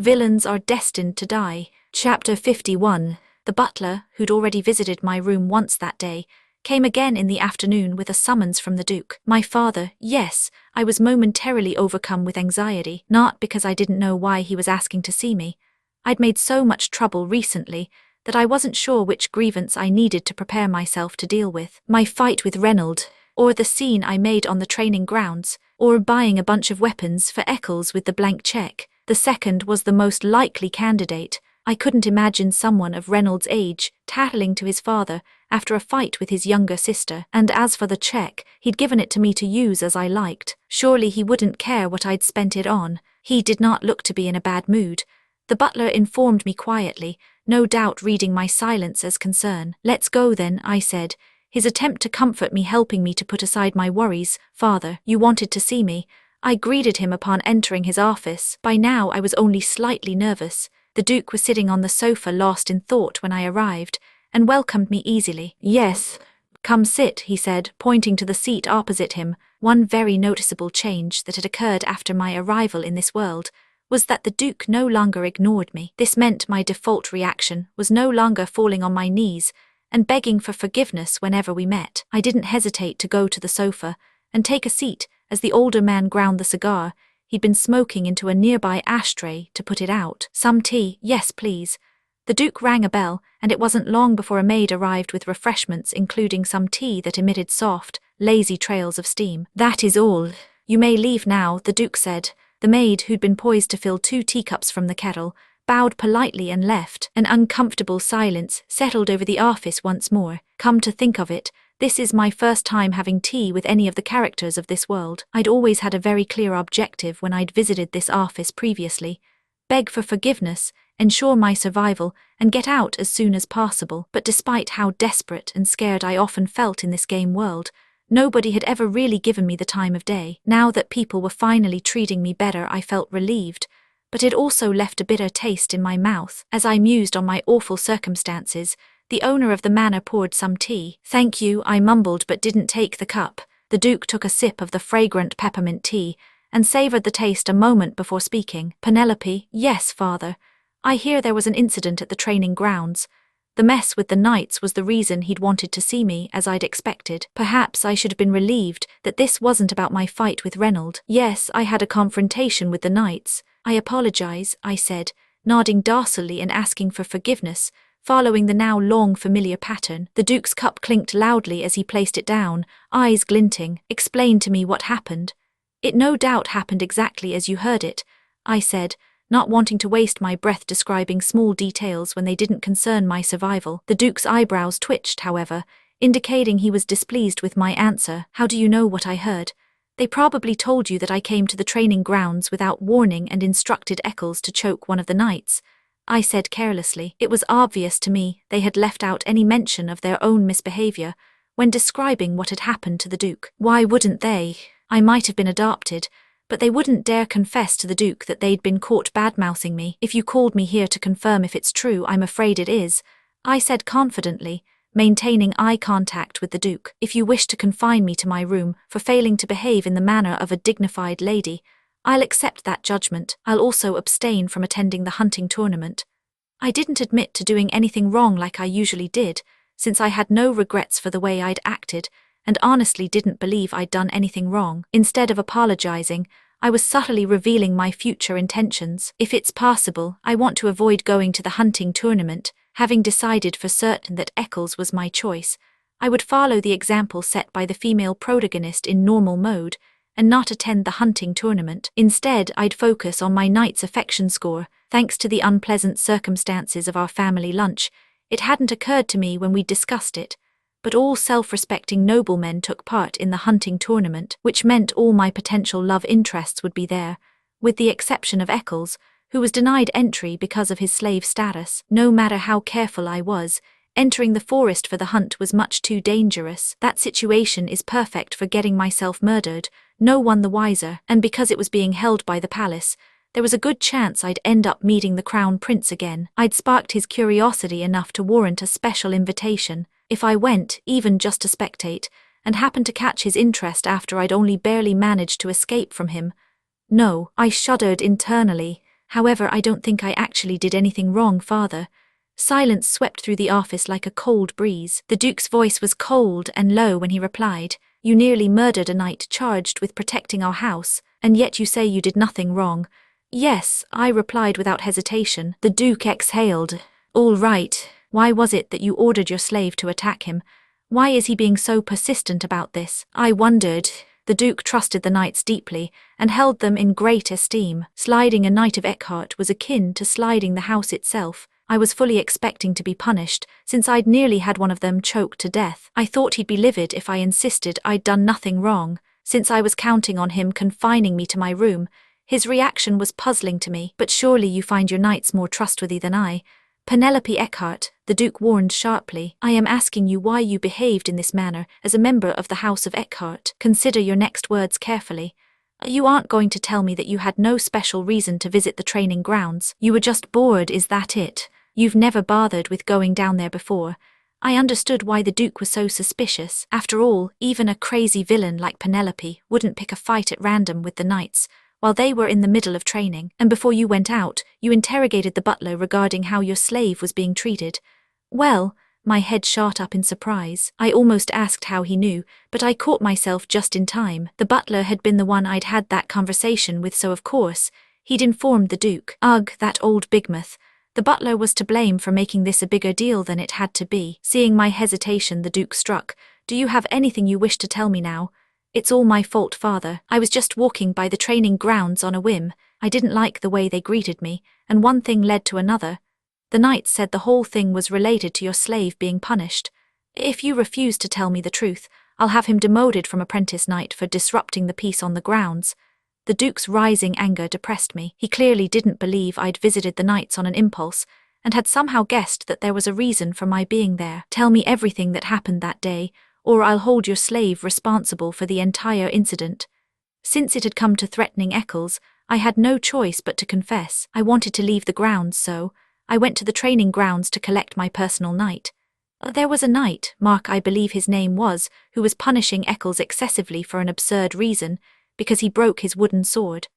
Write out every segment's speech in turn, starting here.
Villains are destined to die. Chapter 51. The butler, who'd already visited my room once that day, came again in the afternoon with a summons from the Duke. My father, yes, I was momentarily overcome with anxiety, not because I didn't know why he was asking to see me. I'd made so much trouble recently that I wasn't sure which grievance I needed to prepare myself to deal with. My fight with Reynolds, or the scene I made on the training grounds, or buying a bunch of weapons for Eccles with the blank check. The second was the most likely candidate. I couldn't imagine someone of Reynolds' age tattling to his father after a fight with his younger sister, and as for the check, he'd given it to me to use as I liked. Surely he wouldn't care what I'd spent it on. He did not look to be in a bad mood. The butler informed me quietly, no doubt reading my silence as concern. "Let's go then," I said, his attempt to comfort me helping me to put aside my worries. "Father, you wanted to see me." I greeted him upon entering his office. By now I was only slightly nervous. The Duke was sitting on the sofa lost in thought when I arrived, and welcomed me easily. "Yes, come sit," he said, pointing to the seat opposite him. One very noticeable change that had occurred after my arrival in this world was that the Duke no longer ignored me. This meant my default reaction was no longer falling on my knees and begging for forgiveness whenever we met. I didn't hesitate to go to the sofa and take a seat as the older man ground the cigar he'd been smoking into a nearby ashtray to put it out. "Some tea?" "Yes, please." The Duke rang a bell, and it wasn't long before a maid arrived with refreshments including some tea that emitted soft, lazy trails of steam. "That is all. You may leave now," the Duke said. The maid, who'd been poised to fill 2 teacups from the kettle, bowed politely and left. An uncomfortable silence settled over the office once more. Come to think of it, this is my first time having tea with any of the characters of this world. I'd always had a very clear objective when I'd visited this office previously: beg for forgiveness, ensure my survival, and get out as soon as possible. But despite how desperate and scared I often felt in this game world, nobody had ever really given me the time of day. Now that people were finally treating me better, I felt relieved, but it also left a bitter taste in my mouth. As I mused on my awful circumstances, the owner of the manor poured some tea. "Thank you," I mumbled but didn't take the cup. The Duke took a sip of the fragrant peppermint tea and savored the taste a moment before speaking. "Penelope." "Yes, father. I hear there was an incident at the training grounds. The mess with the knights was the reason he'd wanted to see me, as I'd expected. Perhaps I should have been relieved that this wasn't about my fight with Reynolds. Yes, I had a confrontation with the knights. I apologize," I said, nodding docilely and asking for forgiveness, following the now long familiar pattern. The Duke's cup clinked loudly as he placed it down, eyes glinting. "Explain to me what happened." "It no doubt happened exactly as you heard it," I said, not wanting to waste my breath describing small details when they didn't concern my survival. The Duke's eyebrows twitched, however, indicating he was displeased with my answer. "How do you know what I heard?" "They probably told you that I came to the training grounds without warning and instructed Eccles to choke one of the knights," I said carelessly. It was obvious to me they had left out any mention of their own misbehavior when describing what had happened to the Duke. Why wouldn't they? I might have been adopted, but they wouldn't dare confess to the Duke that they'd been caught badmouthing me. "If you called me here to confirm if it's true, I'm afraid it is," I said confidently, maintaining eye contact with the Duke. "If you wish to confine me to my room for failing to behave in the manner of a dignified lady, I'll accept that judgment. I'll also abstain from attending the hunting tournament." I didn't admit to doing anything wrong like I usually did, since I had no regrets for the way I'd acted, and honestly didn't believe I'd done anything wrong. Instead of apologizing, I was subtly revealing my future intentions. "If it's possible, I want to avoid going to the hunting tournament. Having decided for certain that Eccles was my choice, I would follow the example set by the female protagonist in normal mode and not attend the hunting tournament. Instead, I'd focus on my knight's affection score. Thanks to the unpleasant circumstances of our family lunch, it hadn't occurred to me when we discussed it, but all self-respecting noblemen took part in the hunting tournament, which meant all my potential love interests would be there, with the exception of Eccles, who was denied entry because of his slave status. No matter how careful I was, entering the forest for the hunt was much too dangerous. That situation is perfect for getting myself murdered, no one the wiser, and because it was being held by the palace, there was a good chance I'd end up meeting the Crown Prince again. I'd sparked his curiosity enough to warrant a special invitation. If I went, even just to spectate, and happened to catch his interest after I'd only barely managed to escape from him. No, I shuddered internally. However, I don't think I actually did anything wrong, father." Silence swept through the office like a cold breeze. The Duke's voice was cold and low when he replied, "You nearly murdered a knight charged with protecting our house, and yet you say you did nothing wrong." "Yes," I replied without hesitation. The Duke exhaled. "All right. Why was it that you ordered your slave to attack him? Why is he being so persistent about this?" I wondered. The Duke trusted the knights deeply and held them in great esteem. Sliding a knight of Eckhart was akin to sliding the house itself. I was fully expecting to be punished, since I'd nearly had one of them choked to death. I thought he'd be livid if I insisted I'd done nothing wrong, since I was counting on him confining me to my room. His reaction was puzzling to me. "But surely you find your knights more trustworthy than I." "Penelope Eckhart," the Duke warned sharply, "I am asking you why you behaved in this manner as a member of the House of Eckhart. Consider your next words carefully. You aren't going to tell me that you had no special reason to visit the training grounds. You were just bored, is that it? You've never bothered with going down there before." I understood why the Duke was so suspicious. After all, even a crazy villain like Penelope wouldn't pick a fight at random with the knights while they were in the middle of training. "And before you went out, you interrogated the butler regarding how your slave was being treated." "Well," my head shot up in surprise. I almost asked how he knew, but I caught myself just in time. The butler had been the one I'd had that conversation with, so of course he'd informed the Duke. Ugh, that old bigmouth. The butler was to blame for making this a bigger deal than it had to be. Seeing my hesitation, the Duke struck. "Do you have anything you wish to tell me now?" "It's all my fault, father. I was just walking by the training grounds on a whim. I didn't like the way they greeted me, and one thing led to another. The knights said the whole thing was related to your slave being punished. If you refuse to tell me the truth, I'll have him demoted from apprentice knight for disrupting the peace on the grounds." The Duke's rising anger depressed me. He clearly didn't believe I'd visited the knights on an impulse, and had somehow guessed that there was a reason for my being there. "Tell me everything that happened that day, or I'll hold your slave responsible for the entire incident." Since it had come to threatening Eccles, I had no choice but to confess. I wanted to leave the grounds, so I went to the training grounds to collect my personal knight. There was a knight, Mark I believe his name was, who was punishing Eccles excessively for an absurd reason, because he broke his wooden sword.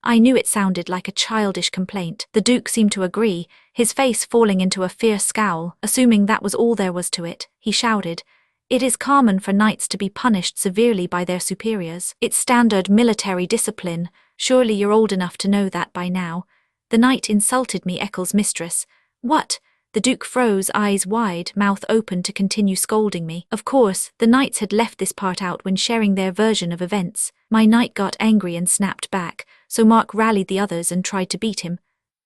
I knew it sounded like a childish complaint. The Duke seemed to agree, his face falling into a fierce scowl. Assuming that was all there was to it, he shouted, "It is common for knights to be punished severely by their superiors. It's standard military discipline. Surely you're old enough to know that by now." The knight insulted me, Eccles' mistress. "What?" The Duke froze, eyes wide, mouth open to continue scolding me. Of course, the knights had left this part out when sharing their version of events. My knight got angry and snapped back, so Mark rallied the others and tried to beat him.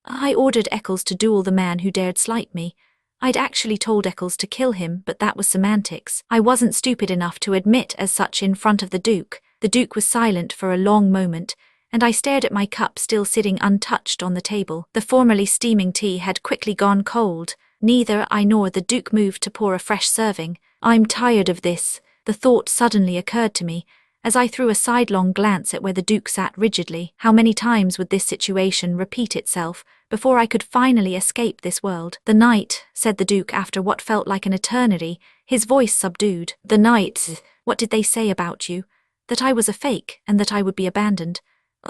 "I ordered Eccles to duel the man who dared slight me. I'd actually told Eccles to kill him, but that was semantics. I wasn't stupid enough to admit as such in front of the Duke." The Duke was silent for a long moment, and I stared at my cup still sitting untouched on the table. The formerly steaming tea had quickly gone cold. Neither I nor the Duke moved to pour a fresh serving. "I'm tired of this," the thought suddenly occurred to me, as I threw a sidelong glance at where the Duke sat rigidly. How many times would this situation repeat itself before I could finally escape this world? "The knight," said the Duke after what felt like an eternity, his voice subdued. "The knights, what did they say about you? That I was a fake, and that I would be abandoned.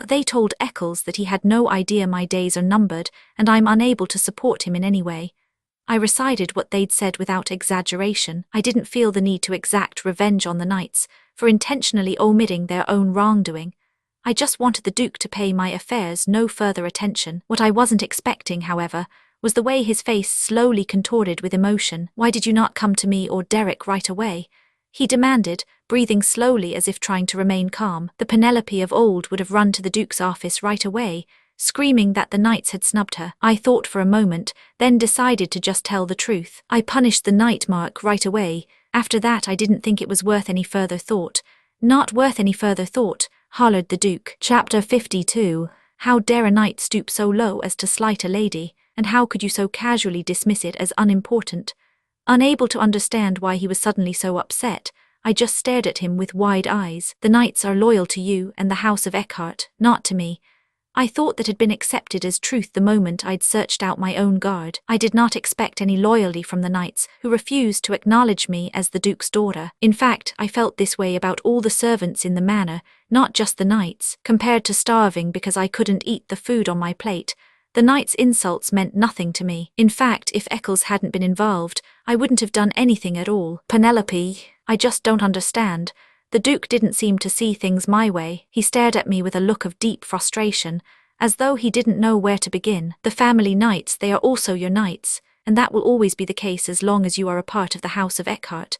They told Eccles that he had no idea my days are numbered, and I'm unable to support him in any way." I recited what they'd said without exaggeration. I didn't feel the need to exact revenge on the knights for intentionally omitting their own wrongdoing. I just wanted the Duke to pay my affairs no further attention. What I wasn't expecting, however, was the way his face slowly contorted with emotion. "Why did you not come to me or Derek right away?" he demanded, breathing slowly as if trying to remain calm. The Penelope of old would have run to the Duke's office right away, screaming that the knights had snubbed her. I thought for a moment, then decided to just tell the truth. "I punished the knight, Mark, right away. After that I didn't think it was worth any further thought." "Not worth any further thought," hollered the Duke. Chapter 52. How dare a knight stoop so low as to slight a lady, and how could you so casually dismiss it as unimportant? Unable to understand why he was suddenly so upset, I just stared at him with wide eyes. "The knights are loyal to you and the House of Eckhart, not to me." I thought that had been accepted as truth the moment I'd searched out my own guard. I did not expect any loyalty from the knights, who refused to acknowledge me as the Duke's daughter. In fact, I felt this way about all the servants in the manor, not just the knights. Compared to starving because I couldn't eat the food on my plate, The night's insults meant nothing to me. In fact, if Eccles hadn't been involved, I wouldn't have done anything at all. Penelope, I just don't understand. The Duke didn't seem to see things my way. He stared at me with a look of deep frustration, as though he didn't know where to begin. The family nights, they are also your nights, and that will always be the case as long as you are a part of the House of Eckhart.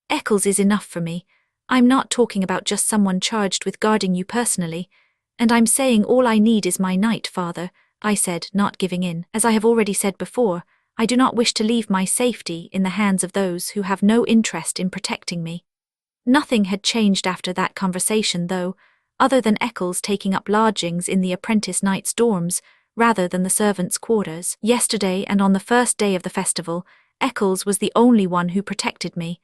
Eccles is enough for me. I'm not talking about just someone charged with guarding you personally, and I'm saying all I need is my night, Father, I said, not giving in. As I have already said before, I do not wish to leave my safety in the hands of those who have no interest in protecting me. Nothing had changed after that conversation, though, other than Eccles taking up lodgings in the apprentice knight's dorms rather than the servants' quarters. Yesterday and on the first day of the festival, Eccles was the only one who protected me.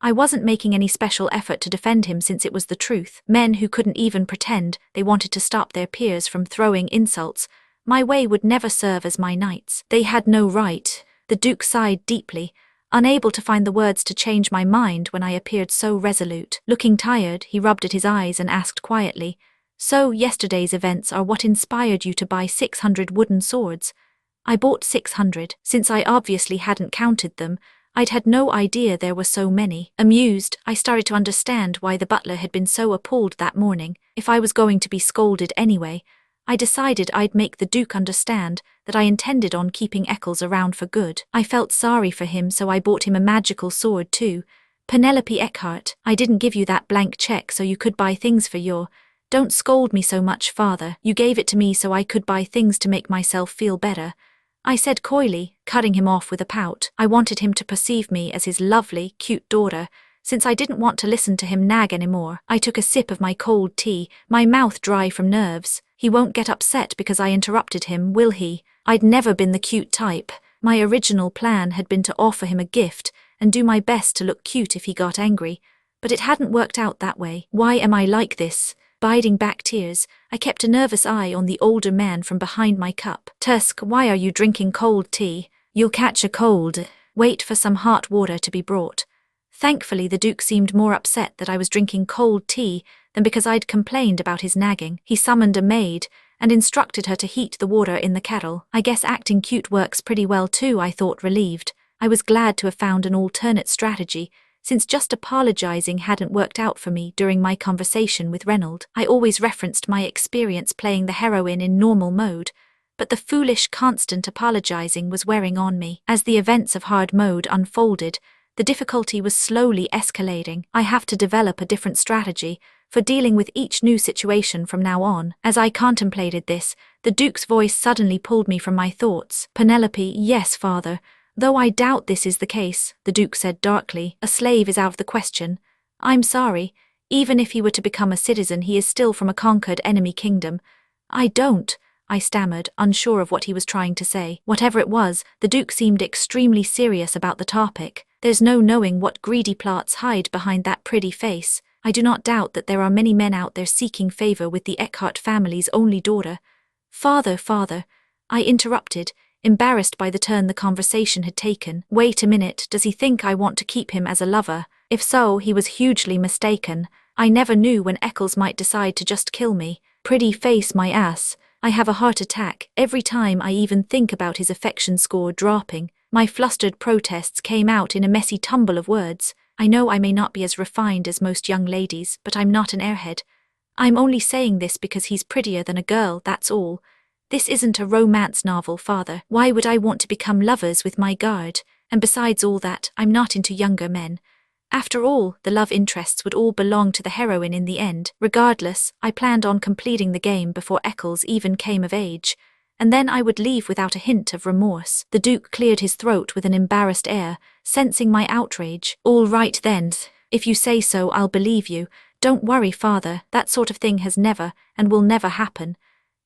I wasn't making any special effort to defend him since it was the truth. Men who couldn't even pretend they wanted to stop their peers from throwing insults my way would never serve as my knights. They had no right. The Duke sighed deeply, unable to find the words to change my mind when I appeared so resolute. Looking tired, he rubbed at his eyes and asked quietly, "So yesterday's events are what inspired you to buy 600 wooden swords?" I bought 600. Since I obviously hadn't counted them, I'd had no idea there were so many. Amused, I started to understand why the butler had been so appalled that morning. If I was going to be scolded anyway, I decided I'd make the Duke understand that I intended on keeping Eccles around for good. I felt sorry for him, so I bought him a magical sword too. Penelope Eckhart, I didn't give you that blank check so you could buy things for your... Don't scold me so much, Father. You gave it to me so I could buy things to make myself feel better, I said coyly, cutting him off with a pout. I wanted him to perceive me as his lovely, cute daughter, since I didn't want to listen to him nag anymore. I took a sip of my cold tea, my mouth dry from nerves. He won't get upset because I interrupted him, will he? I'd never been the cute type. My original plan had been to offer him a gift and do my best to look cute if he got angry, but it hadn't worked out that way. Why am I like this? Biding back tears, I kept a nervous eye on the older man from behind my cup. "Tusk, why are you drinking cold tea? You'll catch a cold. Wait for some hot water to be brought." Thankfully, the Duke seemed more upset that I was drinking cold tea than because I'd complained about his nagging. He summoned a maid and instructed her to heat the water in the kettle. I guess acting cute works pretty well too, I thought, relieved. I was glad to have found an alternate strategy, since just apologizing hadn't worked out for me during my conversation with Reynold. I always referenced my experience playing the heroine in normal mode, but the foolish constant apologizing was wearing on me. As the events of hard mode unfolded, the difficulty was slowly escalating. I have to develop a different strategy for dealing with each new situation from now on. As I contemplated this, the Duke's voice suddenly pulled me from my thoughts. "Penelope, yes, Father. Though I doubt this is the case," the Duke said darkly. "A slave is out of the question. I'm sorry. Even if he were to become a citizen, he is still from a conquered enemy kingdom." "I don't," I stammered, unsure of what he was trying to say. Whatever it was, the Duke seemed extremely serious about the topic. There's no knowing what greedy plots hide behind that pretty face. I do not doubt that there are many men out there seeking favor with the Eckhart family's only daughter. Father, I interrupted, embarrassed by the turn the conversation had taken. Wait a minute, does he think I want to keep him as a lover? If so, he was hugely mistaken. I never knew when Eccles might decide to just kill me. Pretty face, my ass. I have a heart attack every time I even think about his affection score dropping. My flustered protests came out in a messy tumble of words. I know I may not be as refined as most young ladies, but I'm not an airhead. I'm only saying this because he's prettier than a girl, that's all. This isn't a romance novel, Father. Why would I want to become lovers with my guard? And besides all that, I'm not into younger men. After all, the love interests would all belong to the heroine in the end. Regardless, I planned on completing the game before Eccles even came of age, and then I would leave without a hint of remorse. The Duke cleared his throat with an embarrassed air, sensing my outrage. "All right then. If you say so, I'll believe you. Don't worry, Father, that sort of thing has never and will never happen.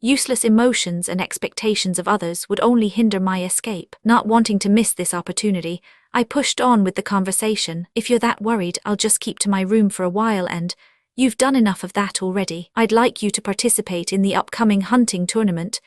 Useless emotions and expectations of others would only hinder my escape." Not wanting to miss this opportunity, I pushed on with the conversation. "If you're that worried, I'll just keep to my room for a while and... You've done enough of that already. I'd like you to participate in the upcoming hunting tournament.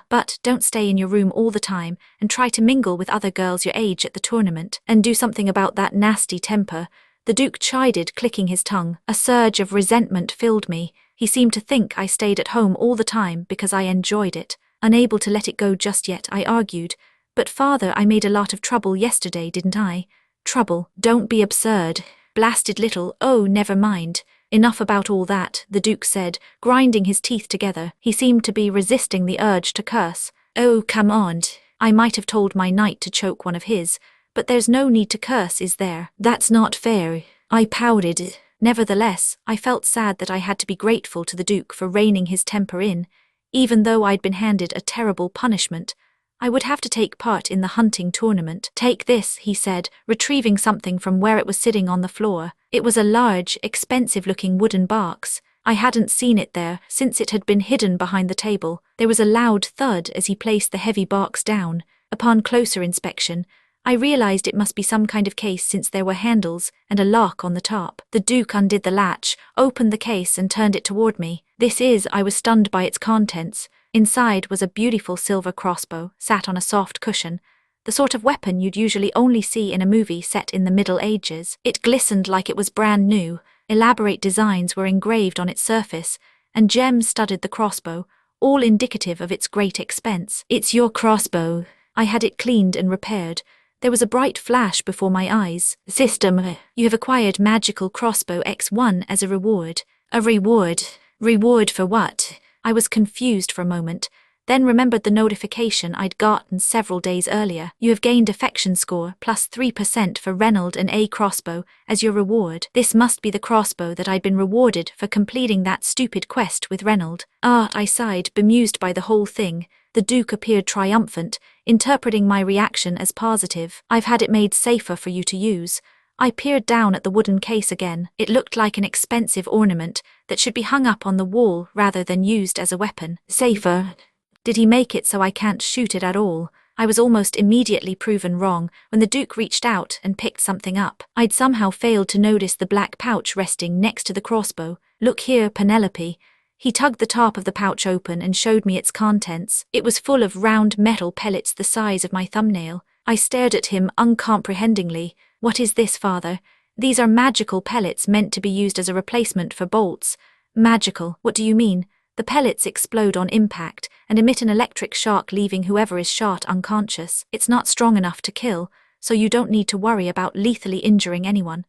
But don't stay in your room all the time and try to mingle with other girls your age at the tournament. And do something about that nasty temper," the Duke chided, clicking his tongue. A surge of resentment filled me. He seemed to think I stayed at home all the time because I enjoyed it. Unable to let it go just yet, I argued. But father, I made a lot of trouble yesterday, didn't I? Trouble? Don't be absurd. Blasted little, oh, never mind. Enough about all that, the Duke said, grinding his teeth together. He seemed to be resisting the urge to curse. Oh, come on. I might have told my knight to choke one of his, but there's no need to curse, is there? That's not fair. I pouted. Nevertheless, I felt sad that I had to be grateful to the Duke for reining his temper in. Even though I'd been handed a terrible punishment, I would have to take part in the hunting tournament. Take this, he said, retrieving something from where it was sitting on the floor. It was a large, expensive-looking wooden box. I hadn't seen it there, since it had been hidden behind the table. There was a loud thud as he placed the heavy box down. Upon closer inspection, I realized it must be some kind of case since there were handles and a lock on the top. The Duke undid the latch, opened the case and turned it toward me. I was stunned by its contents. Inside was a beautiful silver crossbow, sat on a soft cushion, the sort of weapon you'd usually only see in a movie set in the Middle Ages. It glistened like it was brand new. Elaborate designs were engraved on its surface, and gems studded the crossbow, all indicative of its great expense. It's your crossbow. I had it cleaned and repaired. There was a bright flash before my eyes. System, you have acquired magical crossbow X1 as a reward. A reward? Reward for what? I was confused for a moment, then remembered the notification I'd gotten several days earlier. You have gained affection score plus 3% for Reynold and A crossbow as your reward. This must be the crossbow that I'd been rewarded for completing that stupid quest with Reynold. I sighed, bemused by the whole thing. The Duke appeared triumphant, interpreting my reaction as positive. I've had it made safer for you to use. I peered down at the wooden case again. It looked like an expensive ornament that should be hung up on the wall rather than used as a weapon. Safer? Did he make it so I can't shoot it at all? I was almost immediately proven wrong when the Duke reached out and picked something up. I'd somehow failed to notice the black pouch resting next to the crossbow. Look here, Penelope. He tugged the top of the pouch open and showed me its contents. It was full of round metal pellets the size of my thumbnail. I stared at him uncomprehendingly. What is this, father? These are magical pellets meant to be used as a replacement for bolts. Magical? What do you mean? The pellets explode on impact and emit an electric shock, leaving whoever is shot unconscious. It's not strong enough to kill, so you don't need to worry about lethally injuring anyone.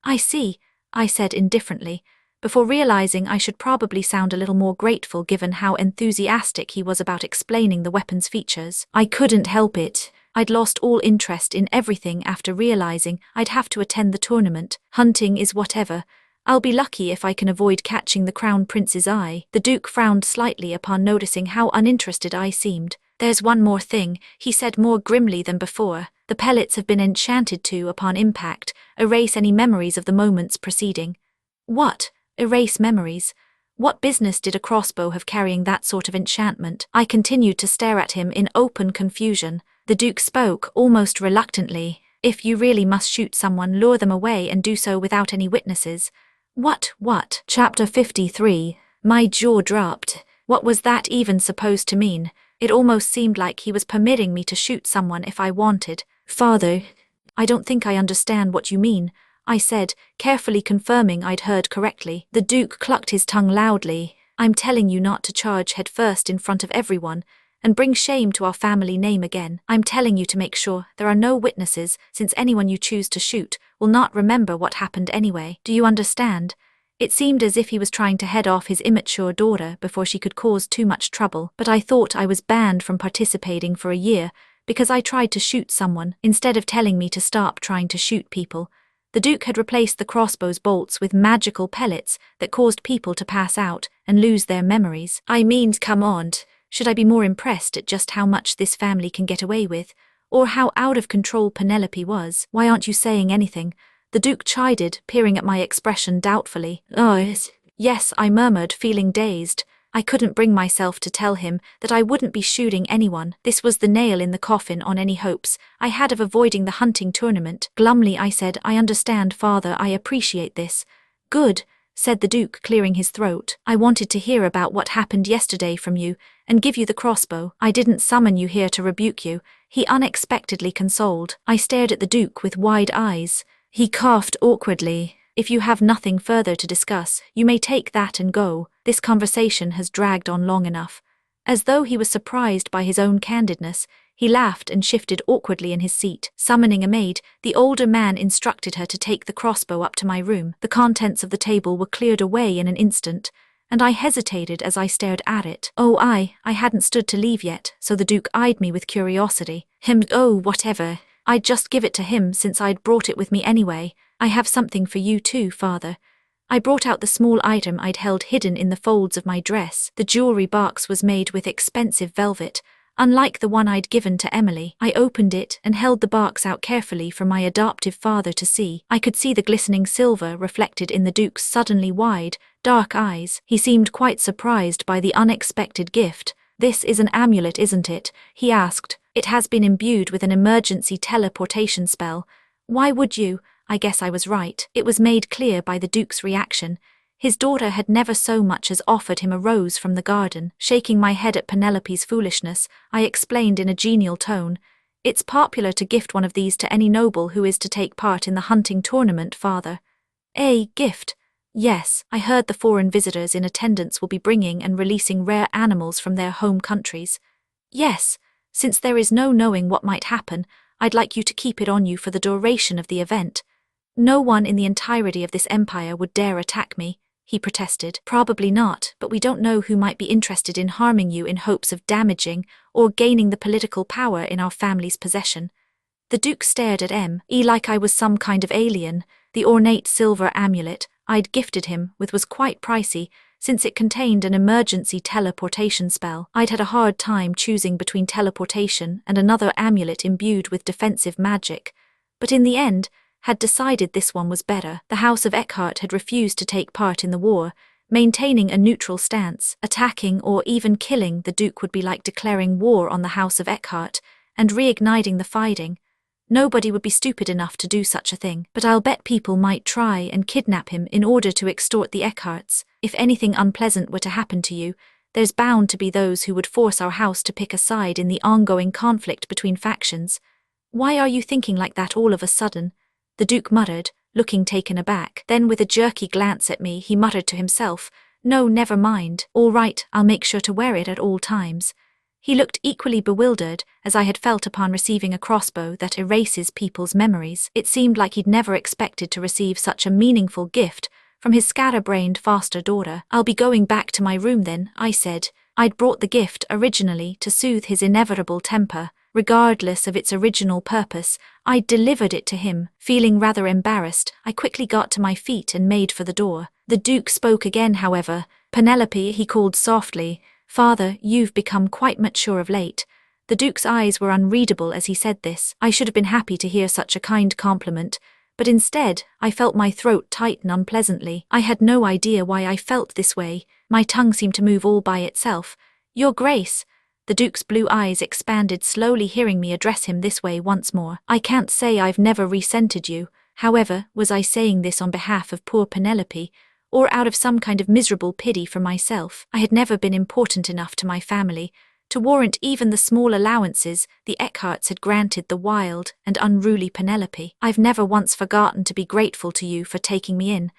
I see, I said indifferently, before realizing I should probably sound a little more grateful given how enthusiastic he was about explaining the weapon's features. I couldn't help it. I'd lost all interest in everything after realizing I'd have to attend the tournament. Hunting is whatever. I'll be lucky if I can avoid catching the Crown Prince's eye. The Duke frowned slightly upon noticing how uninterested I seemed. There's one more thing, he said more grimly than before. The pellets have been enchanted to, upon impact, erase any memories of the moments preceding. What? Erase memories? What business did a crossbow have carrying that sort of enchantment? I continued to stare at him in open confusion. The Duke spoke, almost reluctantly. If you really must shoot someone, lure them away and do so without any witnesses. What? Chapter 53. My jaw dropped. What was that even supposed to mean? It almost seemed like he was permitting me to shoot someone if I wanted. Father, I don't think I understand what you mean, I said, carefully confirming I'd heard correctly. The Duke clucked his tongue loudly. I'm telling you not to charge head first in front of everyone and bring shame to our family name again. I'm telling you to make sure there are no witnesses, since anyone you choose to shoot will not remember what happened anyway. Do you understand? It seemed as if he was trying to head off his immature daughter before she could cause too much trouble, but I thought I was banned from participating for a year because I tried to shoot someone, instead of telling me to stop trying to shoot people. The Duke had replaced the crossbow's bolts with magical pellets that caused people to pass out and lose their memories. I mean, come on. Should I be more impressed at just how much this family can get away with, or how out of control Penelope was? Why aren't you saying anything? The Duke chided, peering at my expression doubtfully. Yes, I murmured, feeling dazed. I couldn't bring myself to tell him that I wouldn't be shooting anyone. This was the nail in the coffin on any hopes I had of avoiding the hunting tournament. Glumly I said, I understand, father, I appreciate this. Good, said the Duke, clearing his throat. I wanted to hear about what happened yesterday from you, and give you the crossbow. I didn't summon you here to rebuke you, he unexpectedly consoled. I stared at the Duke with wide eyes. He coughed awkwardly. If you have nothing further to discuss, you may take that and go. This conversation has dragged on long enough. As though he was surprised by his own candidness, he laughed and shifted awkwardly in his seat. Summoning a maid, the older man instructed her to take the crossbow up to my room. The contents of the table were cleared away in an instant, and I hesitated as I stared at it. I hadn't stood to leave yet, so the Duke eyed me with curiosity. Whatever. I'd just give it to him since I'd brought it with me anyway. I have something for you too, father. I brought out the small item I'd held hidden in the folds of my dress. The jewelry box was made with expensive velvet, unlike the one I'd given to Emily. I opened it and held the box out carefully for my adoptive father to see. I could see the glistening silver reflected in the Duke's suddenly wide, dark eyes. He seemed quite surprised by the unexpected gift. "This is an amulet, isn't it?" he asked. "It has been imbued with an emergency teleportation spell. Why would you?" I guess I was right. It was made clear by the Duke's reaction. His daughter had never so much as offered him a rose from the garden. Shaking my head at Penelope's foolishness, I explained in a genial tone, "It's popular to gift one of these to any noble who is to take part in the hunting tournament, father." "A gift?" "Yes, I heard the foreign visitors in attendance will be bringing and releasing rare animals from their home countries." "Yes, since there is no knowing what might happen, I'd like you to keep it on you for the duration of the event." "No one in the entirety of this empire would dare attack me," he protested. "Probably not, but we don't know who might be interested in harming you in hopes of damaging or gaining the political power in our family's possession." The Duke stared at me like I was some kind of alien. The ornate silver amulet I'd gifted him with was quite pricey, since it contained an emergency teleportation spell. I'd had a hard time choosing between teleportation and another amulet imbued with defensive magic, but in the end, had decided this one was better. The House of Eckhart had refused to take part in the war, maintaining a neutral stance. Attacking or even killing the Duke would be like declaring war on the House of Eckhart and reigniting the fighting. Nobody would be stupid enough to do such a thing, but I'll bet people might try and kidnap him in order to extort the Eckharts. If anything unpleasant were to happen to you, there's bound to be those who would force our house to pick a side in the ongoing conflict between factions. Why are you thinking like that all of a sudden?" the Duke muttered, looking taken aback. Then with a jerky glance at me, he muttered to himself, "No, never mind. All right, I'll make sure to wear it at all times." He looked equally bewildered as I had felt upon receiving a crossbow that erases people's memories. It seemed like he'd never expected to receive such a meaningful gift from his scatterbrained foster daughter. "I'll be going back to my room then," I said. I'd brought the gift originally to soothe his inevitable temper. Regardless of its original purpose, I delivered it to him. Feeling rather embarrassed, I quickly got to my feet and made for the door. The Duke spoke again, however. "Penelope," he called softly. "Father, you've become quite mature of late." The Duke's eyes were unreadable as he said this. I should have been happy to hear such a kind compliment, but instead, I felt my throat tighten unpleasantly. I had no idea why I felt this way. My tongue seemed to move all by itself. "Your Grace." The Duke's blue eyes expanded slowly, hearing me address him this way once more. "I can't say I've never resented you. However, was I saying this on behalf of poor Penelope, or out of some kind of miserable pity for myself? I had never been important enough to my family to warrant even the small allowances the Eckharts had granted the wild and unruly Penelope. I've never once forgotten to be grateful to you for taking me in."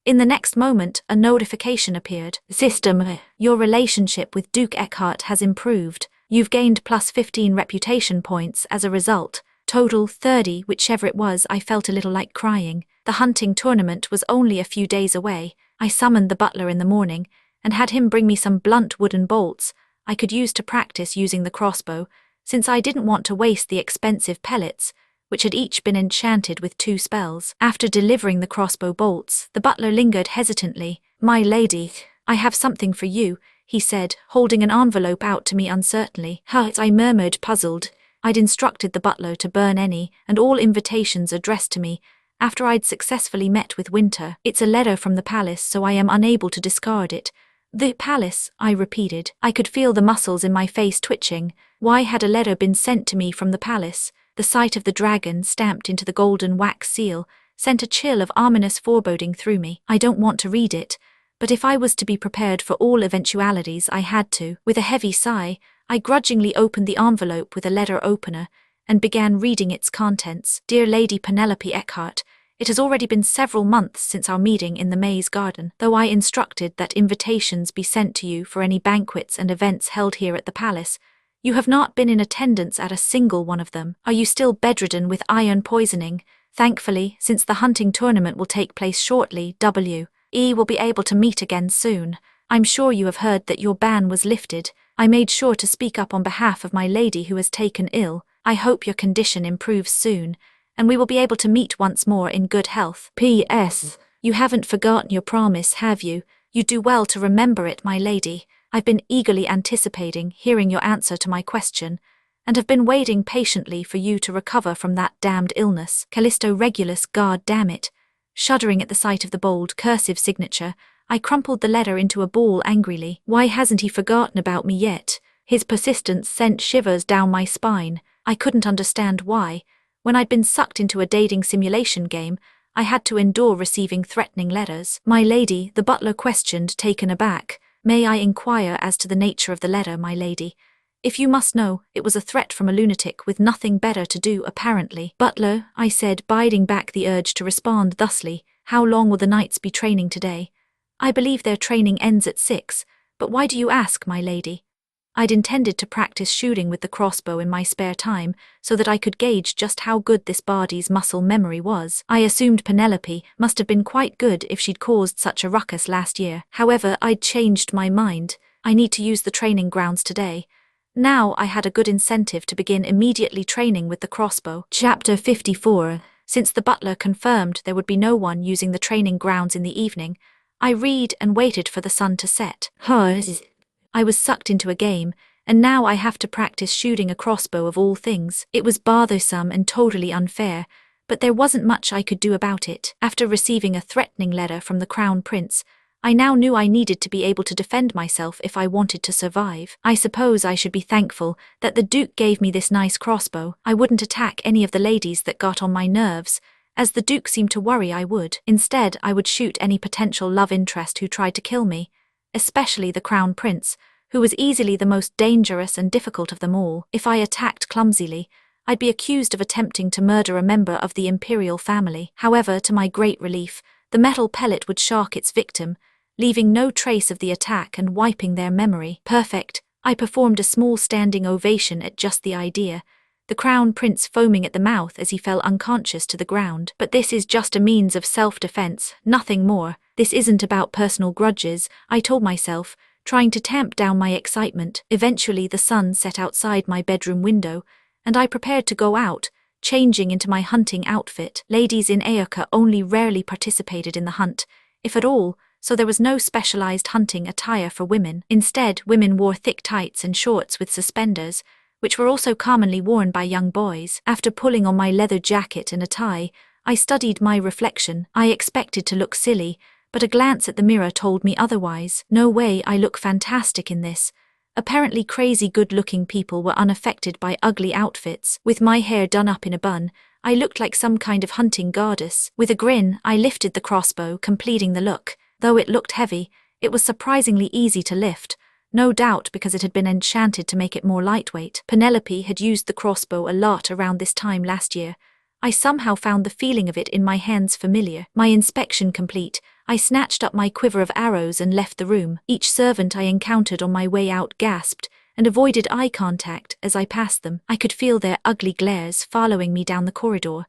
In the next moment, a notification appeared. "System, your relationship with Duke Eckhart has improved. You've gained +15 reputation points as a result. Total 30, whichever it was." I felt a little like crying. The hunting tournament was only a few days away. I summoned the butler in the morning and had him bring me some blunt wooden bolts I could use to practice using the crossbow, since I didn't want to waste the expensive pellets, which had each been enchanted with 2 spells. After delivering the crossbow bolts, the butler lingered hesitantly. "My lady, I have something for you," he said, holding an envelope out to me uncertainly. I murmured, puzzled. I'd instructed the butler to burn any and all invitations addressed to me after I'd successfully met with Winter. "It's a letter from the palace, so I am unable to discard it." "The palace," I repeated. I could feel the muscles in my face twitching. Why had a letter been sent to me from the palace? The sight of the dragon stamped into the golden wax seal sent a chill of ominous foreboding through me. I don't want to read it, but if I was to be prepared for all eventualities, I had to. With a heavy sigh, I grudgingly opened the envelope with a letter opener and began reading its contents. "Dear Lady Penelope Eckhart, It has already been several months since our meeting in the maze garden, though I instructed that invitations be sent to you for any banquets and events held here at the palace. You have not been in attendance at a single one of them. Are you still bedridden with iron poisoning? Thankfully, since the hunting tournament will take place shortly, we will be able to meet again soon. I'm sure you have heard that your ban was lifted. I made sure to speak up on behalf of my lady who has taken ill. I hope your condition improves soon, and we will be able to meet once more in good health. P.S. You haven't forgotten your promise, have you? You do well to remember it, my lady. I've been eagerly anticipating hearing your answer to my question, and have been waiting patiently for you to recover from that damned illness. Callisto Regulus, God damn it. Shuddering at the sight of the bold, cursive signature, I crumpled the letter into a ball angrily. Why hasn't he forgotten about me yet? His persistence sent shivers down my spine. I couldn't understand why. When I'd been sucked into a dating simulation game, I had to endure receiving threatening letters. My lady, the butler questioned, taken aback. May I inquire as to the nature of the letter, my lady? If you must know, it was a threat from a lunatic with nothing better to do, apparently. Butler, I said, biding back the urge to respond thusly, how long will the knights be training today? I believe their training ends at 6, but why do you ask, my lady? I'd intended to practice shooting with the crossbow in my spare time, so that I could gauge just how good this Bardie's muscle memory was. I assumed Penelope must have been quite good if she'd caused such a ruckus last year. However, I'd changed my mind. I need to use the training grounds today. Now I had a good incentive to begin immediately training with the crossbow. Chapter 54. Since the butler confirmed there would be no one using the training grounds in the evening, I read and waited for the sun to set. I was sucked into a game, and now I have to practice shooting a crossbow of all things. It was bothersome and totally unfair, but there wasn't much I could do about it. After receiving a threatening letter from the Crown Prince, I now knew I needed to be able to defend myself if I wanted to survive. I suppose I should be thankful that the Duke gave me this nice crossbow. I wouldn't attack any of the ladies that got on my nerves, as the Duke seemed to worry I would. Instead, I would shoot any potential love interest who tried to kill me, especially the Crown Prince, who was easily the most dangerous and difficult of them all. If I attacked clumsily, I'd be accused of attempting to murder a member of the imperial family. However, to my great relief, the metal pellet would shark its victim, leaving no trace of the attack and wiping their memory. Perfect. I performed a small standing ovation at just the idea, the Crown Prince foaming at the mouth as he fell unconscious to the ground. But this is just a means of self-defense, nothing more. This isn't about personal grudges, I told myself, trying to tamp down my excitement. Eventually the sun set outside my bedroom window, and I prepared to go out, changing into my hunting outfit. Ladies in Aoka only rarely participated in the hunt, if at all, so there was no specialized hunting attire for women. Instead, women wore thick tights and shorts with suspenders, which were also commonly worn by young boys. After pulling on my leather jacket and a tie, I studied my reflection. I expected to look silly, but a glance at the mirror told me otherwise. No way, I look fantastic in this. Apparently crazy good-looking people were unaffected by ugly outfits. With my hair done up in a bun, I looked like some kind of hunting goddess. With a grin, I lifted the crossbow, completing the look. Though it looked heavy, it was surprisingly easy to lift, no doubt because it had been enchanted to make it more lightweight. Penelope had used the crossbow a lot around this time last year. I somehow found the feeling of it in my hands familiar. My inspection complete, I snatched up my quiver of arrows and left the room. Each servant I encountered on my way out gasped and avoided eye contact as I passed them. I could feel their ugly glares following me down the corridor.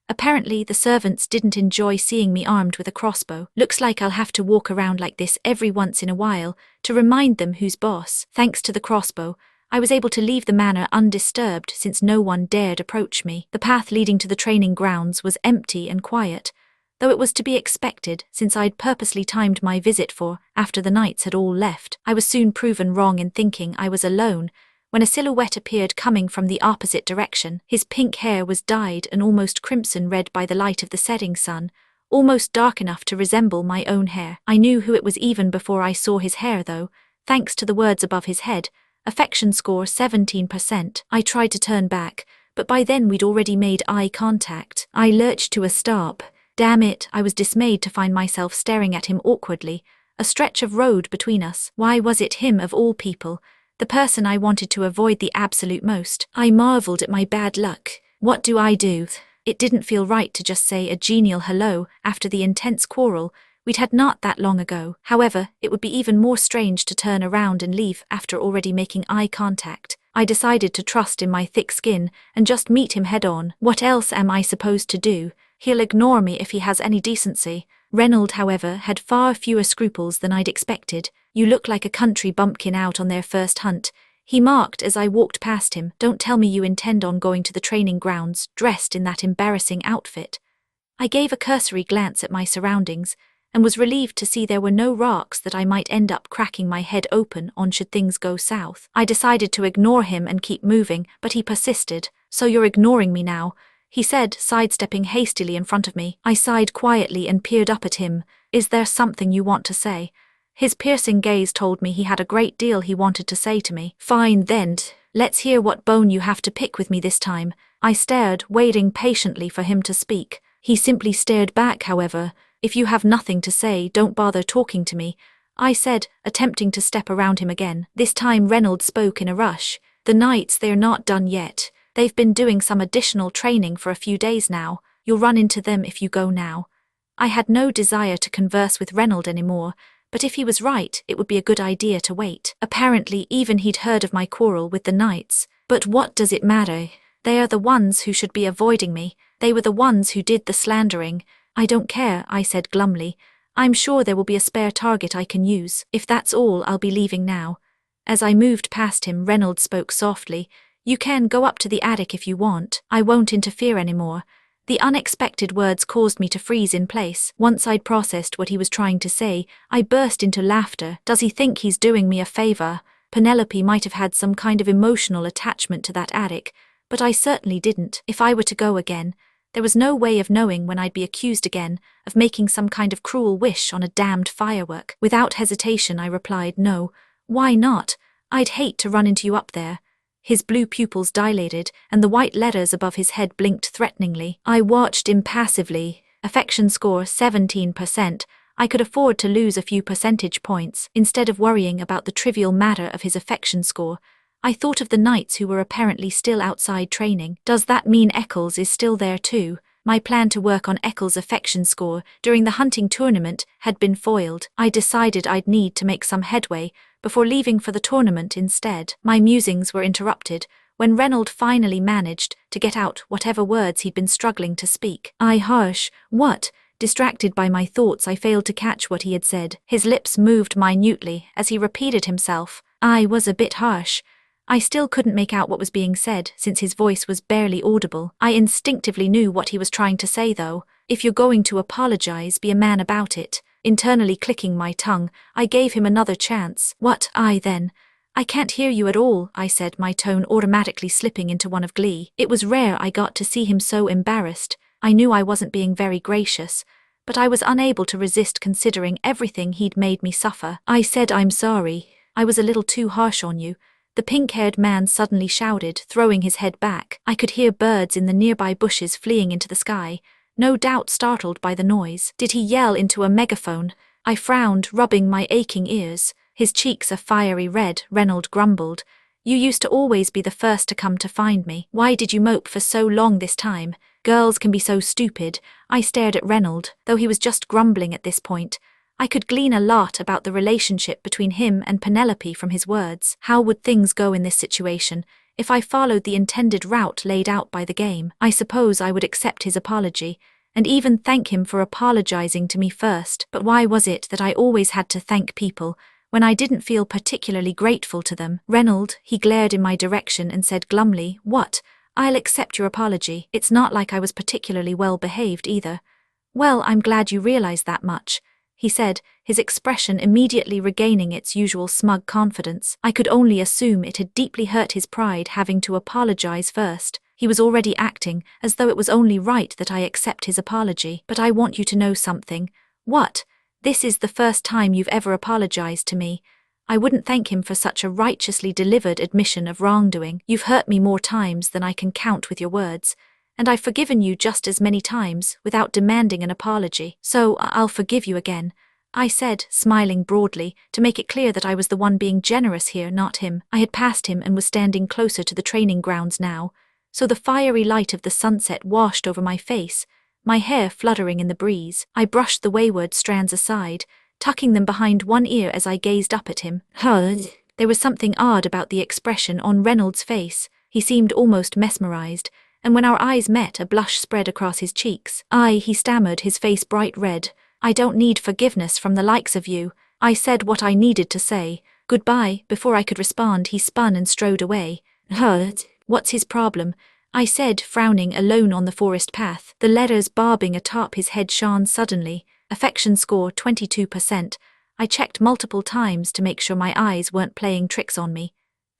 Apparently, the servants didn't enjoy seeing me armed with a crossbow. Looks like I'll have to walk around like this every once in a while to remind them who's boss. Thanks to the crossbow, I was able to leave the manor undisturbed since no one dared approach me. The path leading to the training grounds was empty and quiet, though it was to be expected since I'd purposely timed my visit for after the knights had all left. I was soon proven wrong in thinking I was alone, when a silhouette appeared coming from the opposite direction. His pink hair was dyed an almost crimson red by the light of the setting sun, almost dark enough to resemble my own hair. I knew who it was even before I saw his hair though, thanks to the words above his head, affection score 17%. I tried to turn back, but by then we'd already made eye contact. I lurched to a stop. Damn it, I was dismayed to find myself staring at him awkwardly, a stretch of road between us. Why was it him of all people? The person I wanted to avoid the absolute most. I marveled at my bad luck. What do I do? It didn't feel right to just say a genial hello after the intense quarrel we'd had not that long ago. However, it would be even more strange to turn around and leave after already making eye contact. I decided to trust in my thick skin and just meet him head on. What else am I supposed to do? He'll ignore me if he has any decency. Reynold, however, had far fewer scruples than I'd expected. You look like a country bumpkin out on their first hunt, he marked as I walked past him. Don't tell me you intend on going to the training grounds dressed in that embarrassing outfit. I gave a cursory glance at my surroundings and was relieved to see there were no rocks that I might end up cracking my head open on should things go south. I decided to ignore him and keep moving, but he persisted. So you're ignoring me now, he said, sidestepping hastily in front of me. I sighed quietly and peered up at him. Is there something you want to say? His piercing gaze told me he had a great deal he wanted to say to me. Fine then, let's hear what bone you have to pick with me this time. I stared, waiting patiently for him to speak. He simply stared back, however. If you have nothing to say, don't bother talking to me, I said, attempting to step around him again. This time Reynolds spoke in a rush. The nights, they're not done yet. They've been doing some additional training for a few days now. You'll run into them if you go now. I had no desire to converse with Reynolds anymore, but if he was right, it would be a good idea to wait. Apparently even he'd heard of my quarrel with the knights. But what does it matter? They are the ones who should be avoiding me. They were the ones who did the slandering. I don't care, I said glumly. I'm sure there will be a spare target I can use. If that's all, I'll be leaving now. As I moved past him, Reynolds spoke softly. You can go up to the attic if you want. I won't interfere anymore. The unexpected words caused me to freeze in place. Once I'd processed what he was trying to say, I burst into laughter. Does he think he's doing me a favor? Penelope might have had some kind of emotional attachment to that attic, but I certainly didn't. If I were to go again, there was no way of knowing when I'd be accused again of making some kind of cruel wish on a damned firework. Without hesitation, I replied, no. Why not? I'd hate to run into you up there. His blue pupils dilated, and the white letters above his head blinked threateningly. I watched impassively. Affection score 17%. I could afford to lose a few percentage points. Instead of worrying about the trivial matter of his affection score, I thought of the knights who were apparently still outside training. Does that mean Eccles is still there too? My plan to work on Eccles' affection score during the hunting tournament had been foiled. I decided I'd need to make some headway before leaving for the tournament instead. My musings were interrupted when Reynolds finally managed to get out whatever words he'd been struggling to speak. Harsh. What? Distracted by my thoughts, I failed to catch what he had said. His lips moved minutely as he repeated himself. I was a bit harsh. I still couldn't make out what was being said, since his voice was barely audible. I instinctively knew what he was trying to say, though. If you're going to apologize, be a man about it. Internally clicking my tongue, I gave him another chance. What? Then? I can't hear you at all, I said, my tone automatically slipping into one of glee. It was rare I got to see him so embarrassed. I knew I wasn't being very gracious, but I was unable to resist considering everything he'd made me suffer. I said, I'm sorry. I was a little too harsh on you. The pink-haired man suddenly shouted, throwing his head back. I could hear birds in the nearby bushes fleeing into the sky, no doubt startled by the noise. Did he yell into a megaphone? I frowned, rubbing my aching ears. His cheeks a fiery red, Reynolds grumbled. You used to always be the first to come to find me. Why did you mope for so long this time? Girls can be so stupid. I stared at Reynolds, though he was just grumbling at this point. I could glean a lot about the relationship between him and Penelope from his words. How would things go in this situation if I followed the intended route laid out by the game? I suppose I would accept his apology, and even thank him for apologizing to me first. But why was it that I always had to thank people when I didn't feel particularly grateful to them? Reynolds, he glared in my direction and said glumly, What? I'll accept your apology. It's not like I was particularly well behaved either. Well, I'm glad you realize that much, he said, his expression immediately regaining its usual smug confidence. I could only assume it had deeply hurt his pride having to apologize first. He was already acting as though it was only right that I accept his apology. But I want you to know something. What? This is the first time you've ever apologized to me. I wouldn't thank him for such a righteously delivered admission of wrongdoing. You've hurt me more times than I can count with your words, and I've forgiven you just as many times without demanding an apology. So I'll forgive you again, I said, smiling broadly, to make it clear that I was the one being generous here, not him. I had passed him and was standing closer to the training grounds now. so the fiery light of the sunset washed over my face, my hair fluttering in the breeze. I brushed the wayward strands aside, tucking them behind one ear as I gazed up at him. There was something odd about the expression on Reynolds' face. He seemed almost mesmerized, and when our eyes met, a blush spread across his cheeks. He stammered, his face bright red. I don't need forgiveness from the likes of you. I said what I needed to say. Goodbye. Before I could respond, he spun and strode away. What's his problem? I said, frowning, alone on the forest path. The letters barbing atop his head shone suddenly. Affection score 22%. I checked multiple times to make sure my eyes weren't playing tricks on me.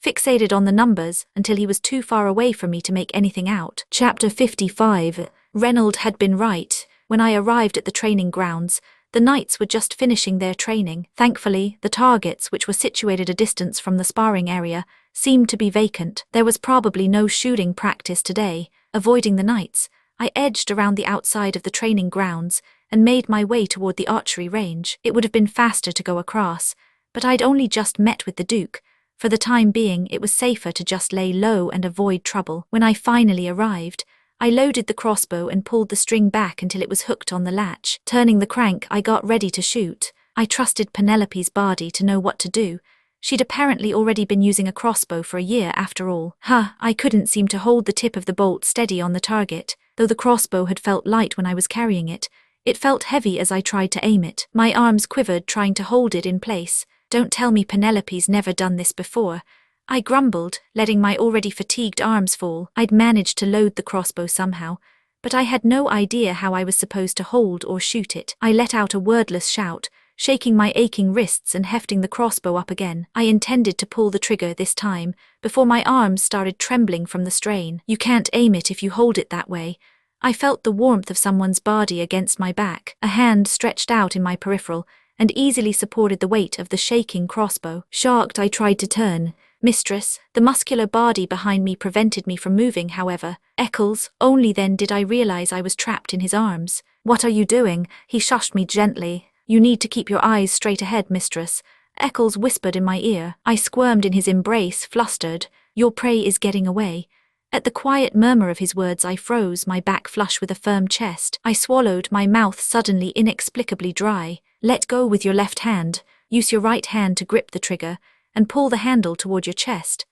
Fixated on the numbers until he was too far away from me to make anything out. Chapter 55. Reynolds had been right. When I arrived at the training grounds, the knights were just finishing their training. Thankfully, the targets, which were situated a distance from the sparring area, seemed to be vacant. There was probably no shooting practice today. Avoiding the knights, I edged around the outside of the training grounds and made my way toward the archery range. It would have been faster to go across, but I'd only just met with the Duke. For the time being, it was safer to just lay low and avoid trouble. When I finally arrived, I loaded the crossbow and pulled the string back until it was hooked on the latch. Turning the crank, I got ready to shoot. I trusted Penelope's body to know what to do. She'd apparently already been using a crossbow for a year after all. I couldn't seem to hold the tip of the bolt steady on the target. Though the crossbow had felt light when I was carrying it, it felt heavy as I tried to aim it. My arms quivered trying to hold it in place. Don't tell me Penelope's never done this before. I grumbled, letting my already fatigued arms fall. I'd managed to load the crossbow somehow, but I had no idea how I was supposed to hold or shoot it. I let out a wordless shout, shaking my aching wrists and hefting the crossbow up again. I intended to pull the trigger this time, before my arms started trembling from the strain. You can't aim it if you hold it that way. I felt the warmth of someone's body against my back. A hand stretched out in my peripheral and easily supported the weight of the shaking crossbow. Shocked, I tried to turn. Mistress, the muscular body behind me prevented me from moving, however. Eccles, only then did I realize I was trapped in his arms. What are you doing? He shushed me gently. You need to keep your eyes straight ahead, mistress. Eccles whispered in my ear. I squirmed in his embrace, flustered. Your prey is getting away. At the quiet murmur of his words, I froze, my back flush with a firm chest. I swallowed, my mouth suddenly inexplicably dry. Let go with your left hand. Use your right hand to grip the trigger and pull the handle toward your chest.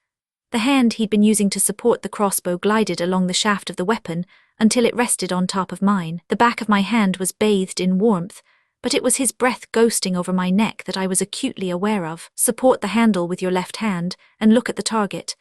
The hand he'd been using to support the crossbow glided along the shaft of the weapon until it rested on top of mine. The back of my hand was bathed in warmth, but it was his breath ghosting over my neck that I was acutely aware of. Support the handle with your left hand and look at the target.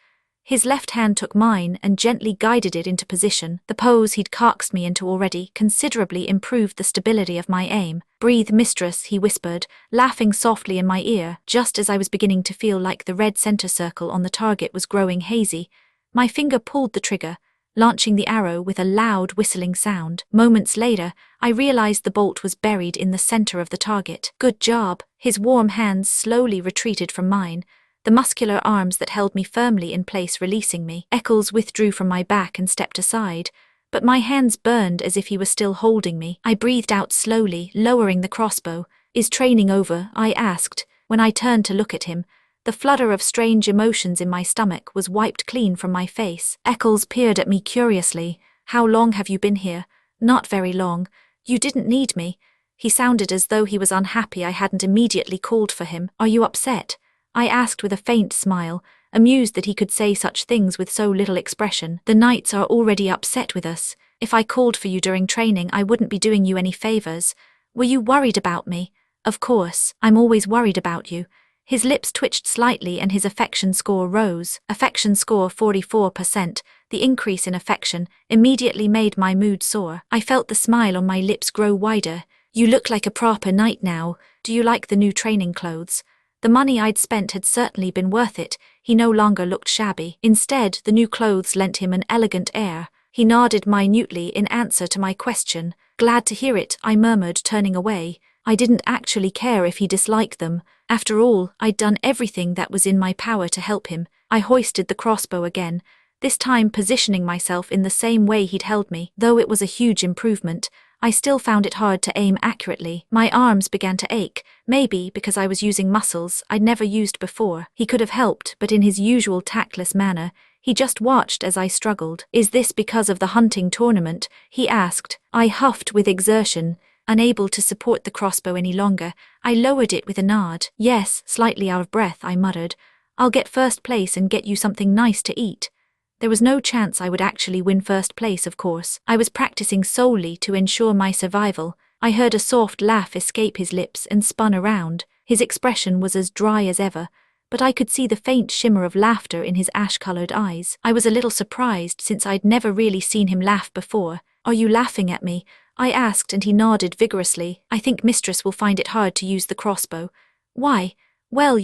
His left hand took mine and gently guided it into position. The pose he'd coaxed me into already considerably improved the stability of my aim. Breathe, mistress, he whispered, laughing softly in my ear. Just as I was beginning to feel like the red center circle on the target was growing hazy, my finger pulled the trigger, launching the arrow with a loud whistling sound. Moments later, I realized the bolt was buried in the center of the target. Good job. His warm hands slowly retreated from mine, the muscular arms that held me firmly in place releasing me. Eccles withdrew from my back and stepped aside, but my hands burned as if he was still holding me. I breathed out slowly, lowering the crossbow. Is training over? I asked. When I turned to look at him, the flutter of strange emotions in my stomach was wiped clean from my face. Eccles peered at me curiously. How long have you been here? Not very long. You didn't need me. He sounded as though he was unhappy I hadn't immediately called for him. Are you upset? I asked with a faint smile, amused that he could say such things with so little expression. The knights are already upset with us. If I called for you during training, I wouldn't be doing you any favors. Were you worried about me? Of course, I'm always worried about you. His lips twitched slightly and his affection score rose. Affection score 44%. The increase in affection immediately made my mood soar. I felt the smile on my lips grow wider. You look like a proper knight now. Do you like the new training clothes? The money I'd spent had certainly been worth it. He no longer looked shabby. Instead, the new clothes lent him an elegant air. He nodded minutely in answer to my question. Glad to hear it, I murmured, turning away. I didn't actually care if he disliked them. After all, I'd done everything that was in my power to help him. I hoisted the crossbow again, this time positioning myself in the same way he'd held me. Though it was a huge improvement, I still found it hard to aim accurately. My arms began to ache, maybe because I was using muscles I'd never used before. He could have helped, but in his usual tactless manner, He just watched as I struggled. "Is this because of the hunting tournament?" he asked. I huffed with exertion. Unable to support the crossbow any longer, I lowered it with a nod. "Yes," slightly out of breath, I muttered. "I'll get first place and get you something nice to eat." There was no chance I would actually win first place, of course. I was practicing solely to ensure my survival. I heard a soft laugh escape his lips and spun around. His expression was as dry as ever, but I could see the faint shimmer of laughter in his ash-colored eyes. I was a little surprised since I'd never really seen him laugh before. "Are you laughing at me?" I asked, and he nodded vigorously. "I think Mistress will find it hard to use the crossbow." "Why?" "Well,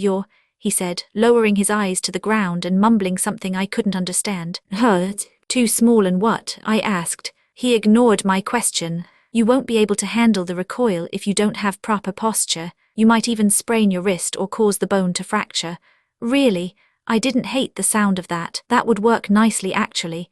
he said, lowering his eyes to the ground and mumbling something I couldn't understand. "Hurt? Too small and what?" I asked. He ignored my question. "You won't be able to handle the recoil if you don't have proper posture. You might even sprain your wrist or cause the bone to fracture." Really? I didn't hate the sound of that. That would work nicely, actually.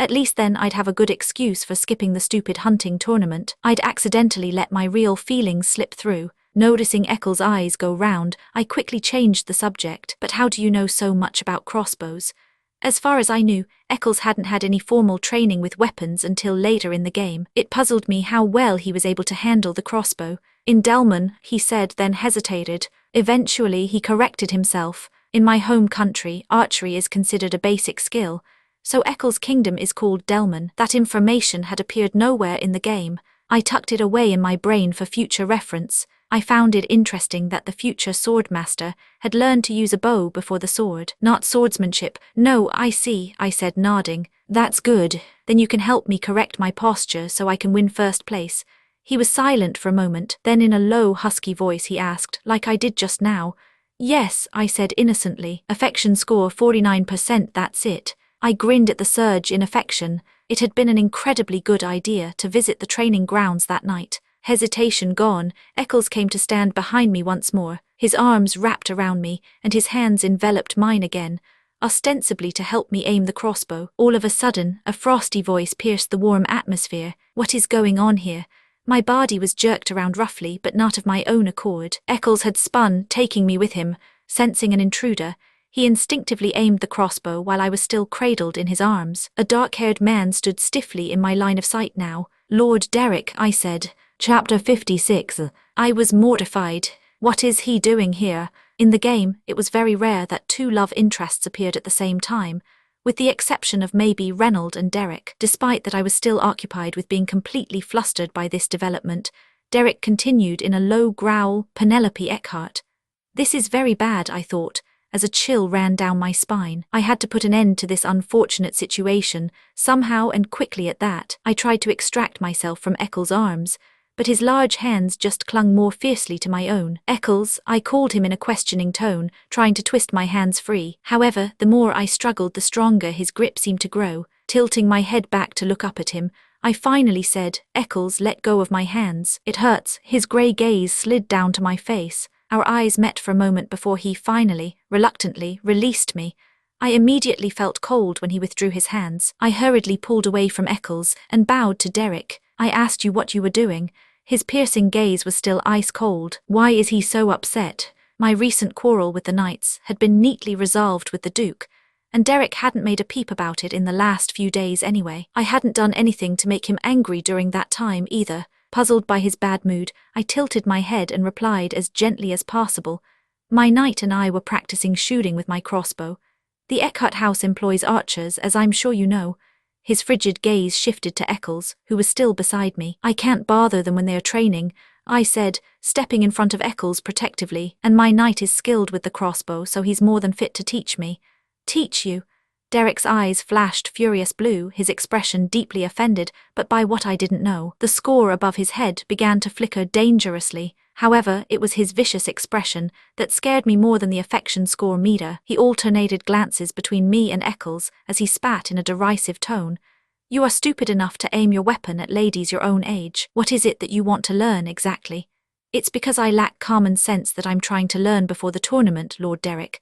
At least then I'd have a good excuse for skipping the stupid hunting tournament. I'd accidentally let my real feelings slip through. Noticing Eccles' eyes go round, I quickly changed the subject. "But how do you know so much about crossbows?" As far as I knew, Eccles hadn't had any formal training with weapons until later in the game. It puzzled me how well he was able to handle the crossbow. "In Delman," he said, then hesitated. Eventually he corrected himself. "In my home country, archery is considered a basic skill. So Eccles' kingdom is called Delman." That information had appeared nowhere in the game. I tucked it away in my brain for future reference. I found it interesting that the future swordmaster had learned to use a bow before the sword. "Not swordsmanship." "No, I see," I said, nodding. "That's good. Then you can help me correct my posture so I can win first place." He was silent for a moment, then in a low, husky voice he asked, like I did just now. "Yes," I said innocently. "Affection score 49%, that's it." I grinned at the surge in affection. It had been an incredibly good idea to visit the training grounds that night. Hesitation gone, Eccles came to stand behind me once more, his arms wrapped around me, and his hands enveloped mine again, ostensibly to help me aim the crossbow. All of a sudden, a frosty voice pierced the warm atmosphere. "What is going on here?" My body was jerked around roughly, but not of my own accord. Eccles had spun, taking me with him. Sensing an intruder, he instinctively aimed the crossbow while I was still cradled in his arms. A dark-haired man stood stiffly in my line of sight now. "Lord Derek," I said. Chapter 56. I was mortified. What is he doing here? In the game, it was very rare that two love interests appeared at the same time, with the exception of maybe Reynold and Derek. Despite that I was still occupied with being completely flustered by this development, Derek continued in a low growl, "Penelope Eckhart." This is very bad, I thought, as a chill ran down my spine. I had to put an end to this unfortunate situation, somehow and quickly at that. I tried to extract myself from Eccles' arms, but his large hands just clung more fiercely to my own. "Eccles," I called him in a questioning tone, trying to twist my hands free. However, the more I struggled, the stronger his grip seemed to grow. Tilting my head back to look up at him, I finally said, "Eccles, let go of my hands. It hurts." His grey gaze slid down to my face. Our eyes met for a moment before he finally, reluctantly, released me. I immediately felt cold when he withdrew his hands. I hurriedly pulled away from Eccles and bowed to Derek. "I asked you what you were doing." His piercing gaze was still ice-cold. Why is he so upset? My recent quarrel with the knights had been neatly resolved with the Duke, and Derek hadn't made a peep about it in the last few days anyway. I hadn't done anything to make him angry during that time either. Puzzled by his bad mood, I tilted my head and replied as gently as possible. "My knight and I were practicing shooting with my crossbow. The Eckhart house employs archers, as I'm sure you know." His frigid gaze shifted to Eccles, who was still beside me. "I can't bother them when they are training," I said, stepping in front of Eccles protectively. "And my knight is skilled with the crossbow, so he's more than fit to teach me." "Teach you?" Derek's eyes flashed furious blue, his expression deeply offended, but by what I didn't know. The score above his head began to flicker dangerously. However, it was his vicious expression that scared me more than the affection score meter. He alternated glances between me and Eccles as he spat in a derisive tone. "You are stupid enough to aim your weapon at ladies your own age. What is it that you want to learn exactly?" "It's because I lack common sense that I'm trying to learn before the tournament, Lord Derek."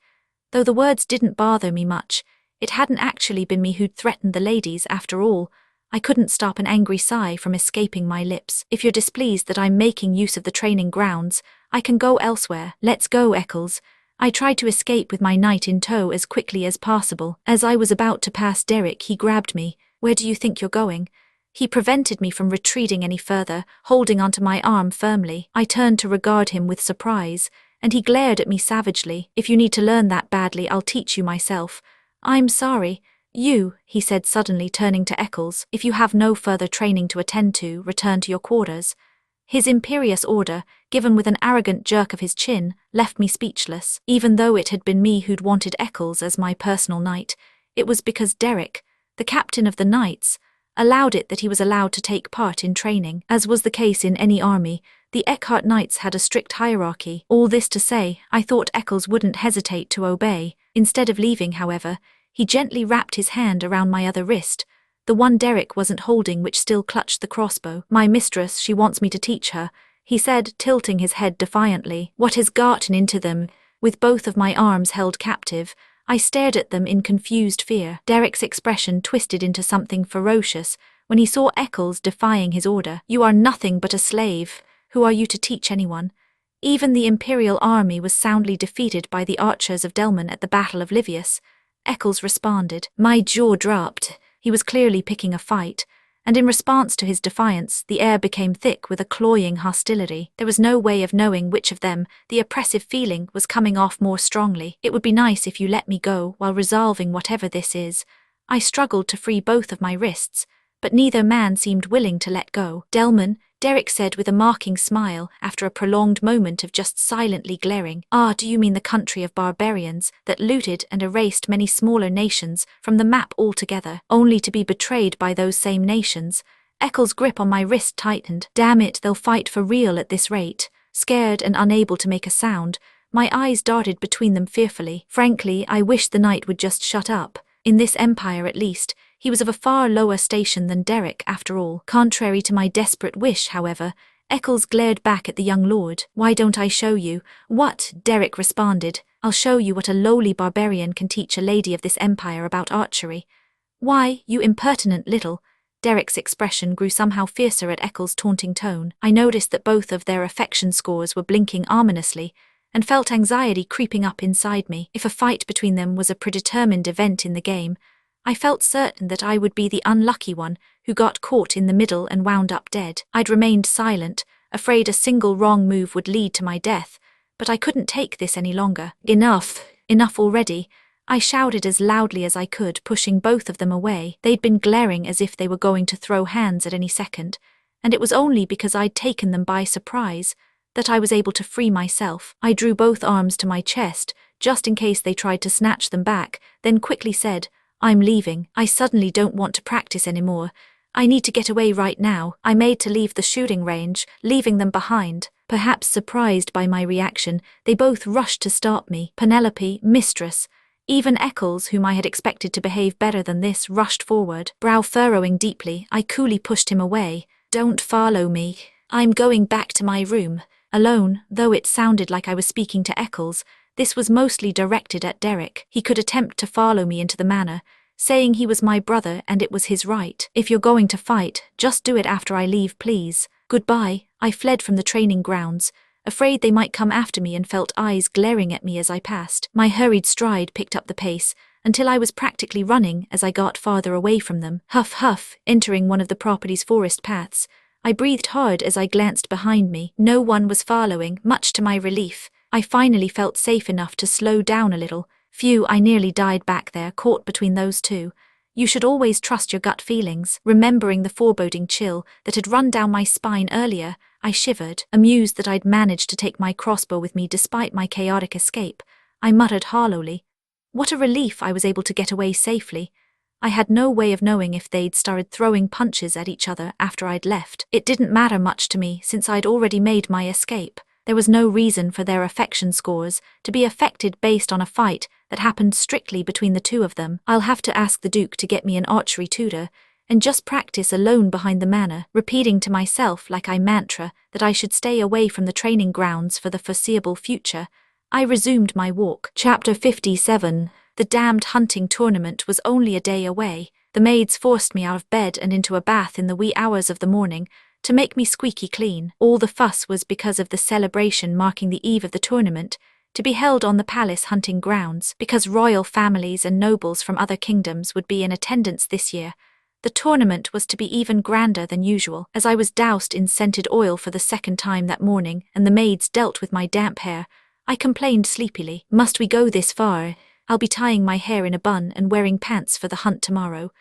Though the words didn't bother me much, it hadn't actually been me who'd threatened the ladies after all. I couldn't stop an angry sigh from escaping my lips. "If you're displeased that I'm making use of the training grounds, I can go elsewhere." "Let's go, Eccles." I tried to escape with my knight in tow as quickly as possible. As I was about to pass Derek, he grabbed me. "Where do you think you're going?" He prevented me from retreating any further, holding onto my arm firmly. I turned to regard him with surprise, and he glared at me savagely. "If you need to learn that badly, I'll teach you myself." "I'm sorry. He said suddenly, turning to Eccles. "If you have no further training to attend to, return to your quarters." His imperious order, given with an arrogant jerk of his chin, left me speechless. Even though it had been me who'd wanted Eccles as my personal knight, it was because Derek, the captain of the knights, allowed it that he was allowed to take part in training. As was the case in any army, the Eckhart Knights had a strict hierarchy. All this to say, I thought Eccles wouldn't hesitate to obey. Instead of leaving, however, he gently wrapped his hand around my other wrist, the one Derek wasn't holding, which still clutched the crossbow. "My mistress, she wants me to teach her," he said, tilting his head defiantly. "What has gotten into them?" With both of my arms held captive, I stared at them in confused fear. Derek's expression twisted into something ferocious when he saw Eccles defying his order. "You are nothing but a slave. Who are you to teach anyone?" Even the Imperial army was soundly defeated by the archers of Delman at the Battle of Livius. Eccles responded. My jaw dropped. He was clearly picking a fight, and in response to his defiance, the air became thick with a cloying hostility. There was no way of knowing which of them, the oppressive feeling, was coming off more strongly. "It would be nice if you let me go while resolving whatever this is." I struggled to free both of my wrists, but neither man seemed willing to let go. "Delman," Derek said with a mocking smile after a prolonged moment of just silently glaring. "Ah, do you mean the country of barbarians that looted and erased many smaller nations from the map altogether, only to be betrayed by those same nations?" Eccles' grip on my wrist tightened. "Damn it, they'll fight for real at this rate." Scared and unable to make a sound, my eyes darted between them fearfully. Frankly, I wished the knight would just shut up. In this empire, at least, he was of a far lower station than Derek, after all. Contrary to my desperate wish, however, Eccles glared back at the young lord. "Why don't I show you?" "What?" Derek responded. "I'll show you what a lowly barbarian can teach a lady of this empire about archery." "Why, you impertinent little—" Derek's expression grew somehow fiercer at Eccles' taunting tone. I noticed that both of their affection scores were blinking ominously, and felt anxiety creeping up inside me. If a fight between them was a predetermined event in the game, I felt certain that I would be the unlucky one who got caught in the middle and wound up dead. I'd remained silent, afraid a single wrong move would lead to my death, but I couldn't take this any longer. Enough already," I shouted as loudly as I could, pushing both of them away. They'd been glaring as if they were going to throw hands at any second, and it was only because I'd taken them by surprise that I was able to free myself. I drew both arms to my chest, just in case they tried to snatch them back, then quickly said, "I'm leaving. I suddenly don't want to practice anymore. I need to get away right now." I made to leave the shooting range, leaving them behind. Perhaps surprised by my reaction, they both rushed to stop me. Penelope, mistress. Even Eccles, whom I had expected to behave better than this, rushed forward. Brow furrowing deeply, I coolly pushed him away. "Don't follow me. I'm going back to my room." Alone, though it sounded like I was speaking to Eccles, this was mostly directed at Derek. He could attempt to follow me into the manor, saying he was my brother and it was his right. "If you're going to fight, just do it after I leave, please." "Goodbye." I fled from the training grounds, afraid they might come after me, and felt eyes glaring at me as I passed. My hurried stride picked up the pace, until I was practically running as I got farther away from them. Huff huff, entering one of the property's forest paths, I breathed hard as I glanced behind me. No one was following, much to my relief. I finally felt safe enough to slow down a little. Phew, I nearly died back there, caught between those two. You should always trust your gut feelings. Remembering the foreboding chill that had run down my spine earlier, I shivered. Amused that I'd managed to take my crossbow with me despite my chaotic escape, I muttered hollowly, "What a relief I was able to get away safely." I had no way of knowing if they'd started throwing punches at each other after I'd left. It didn't matter much to me since I'd already made my escape. There was no reason for their affection scores to be affected based on a fight that happened strictly between the two of them. I'll have to ask the Duke to get me an archery tutor and just practice alone behind the manor, repeating to myself like a mantra that I should stay away from the training grounds for the foreseeable future. I resumed my walk. Chapter 57. The damned hunting tournament was only a day away. The maids forced me out of bed and into a bath in the wee hours of the morning to make me squeaky clean. All the fuss was because of the celebration marking the eve of the tournament. to be held on the palace hunting grounds, because royal families and nobles from other kingdoms would be in attendance this year. The tournament was to be even grander than usual, as I was doused in scented oil for the second time that morning, and the maids dealt with my damp hair. I complained sleepily. Must we go this far? I'll be tying my hair in a bun and wearing pants for the hunt tomorrow.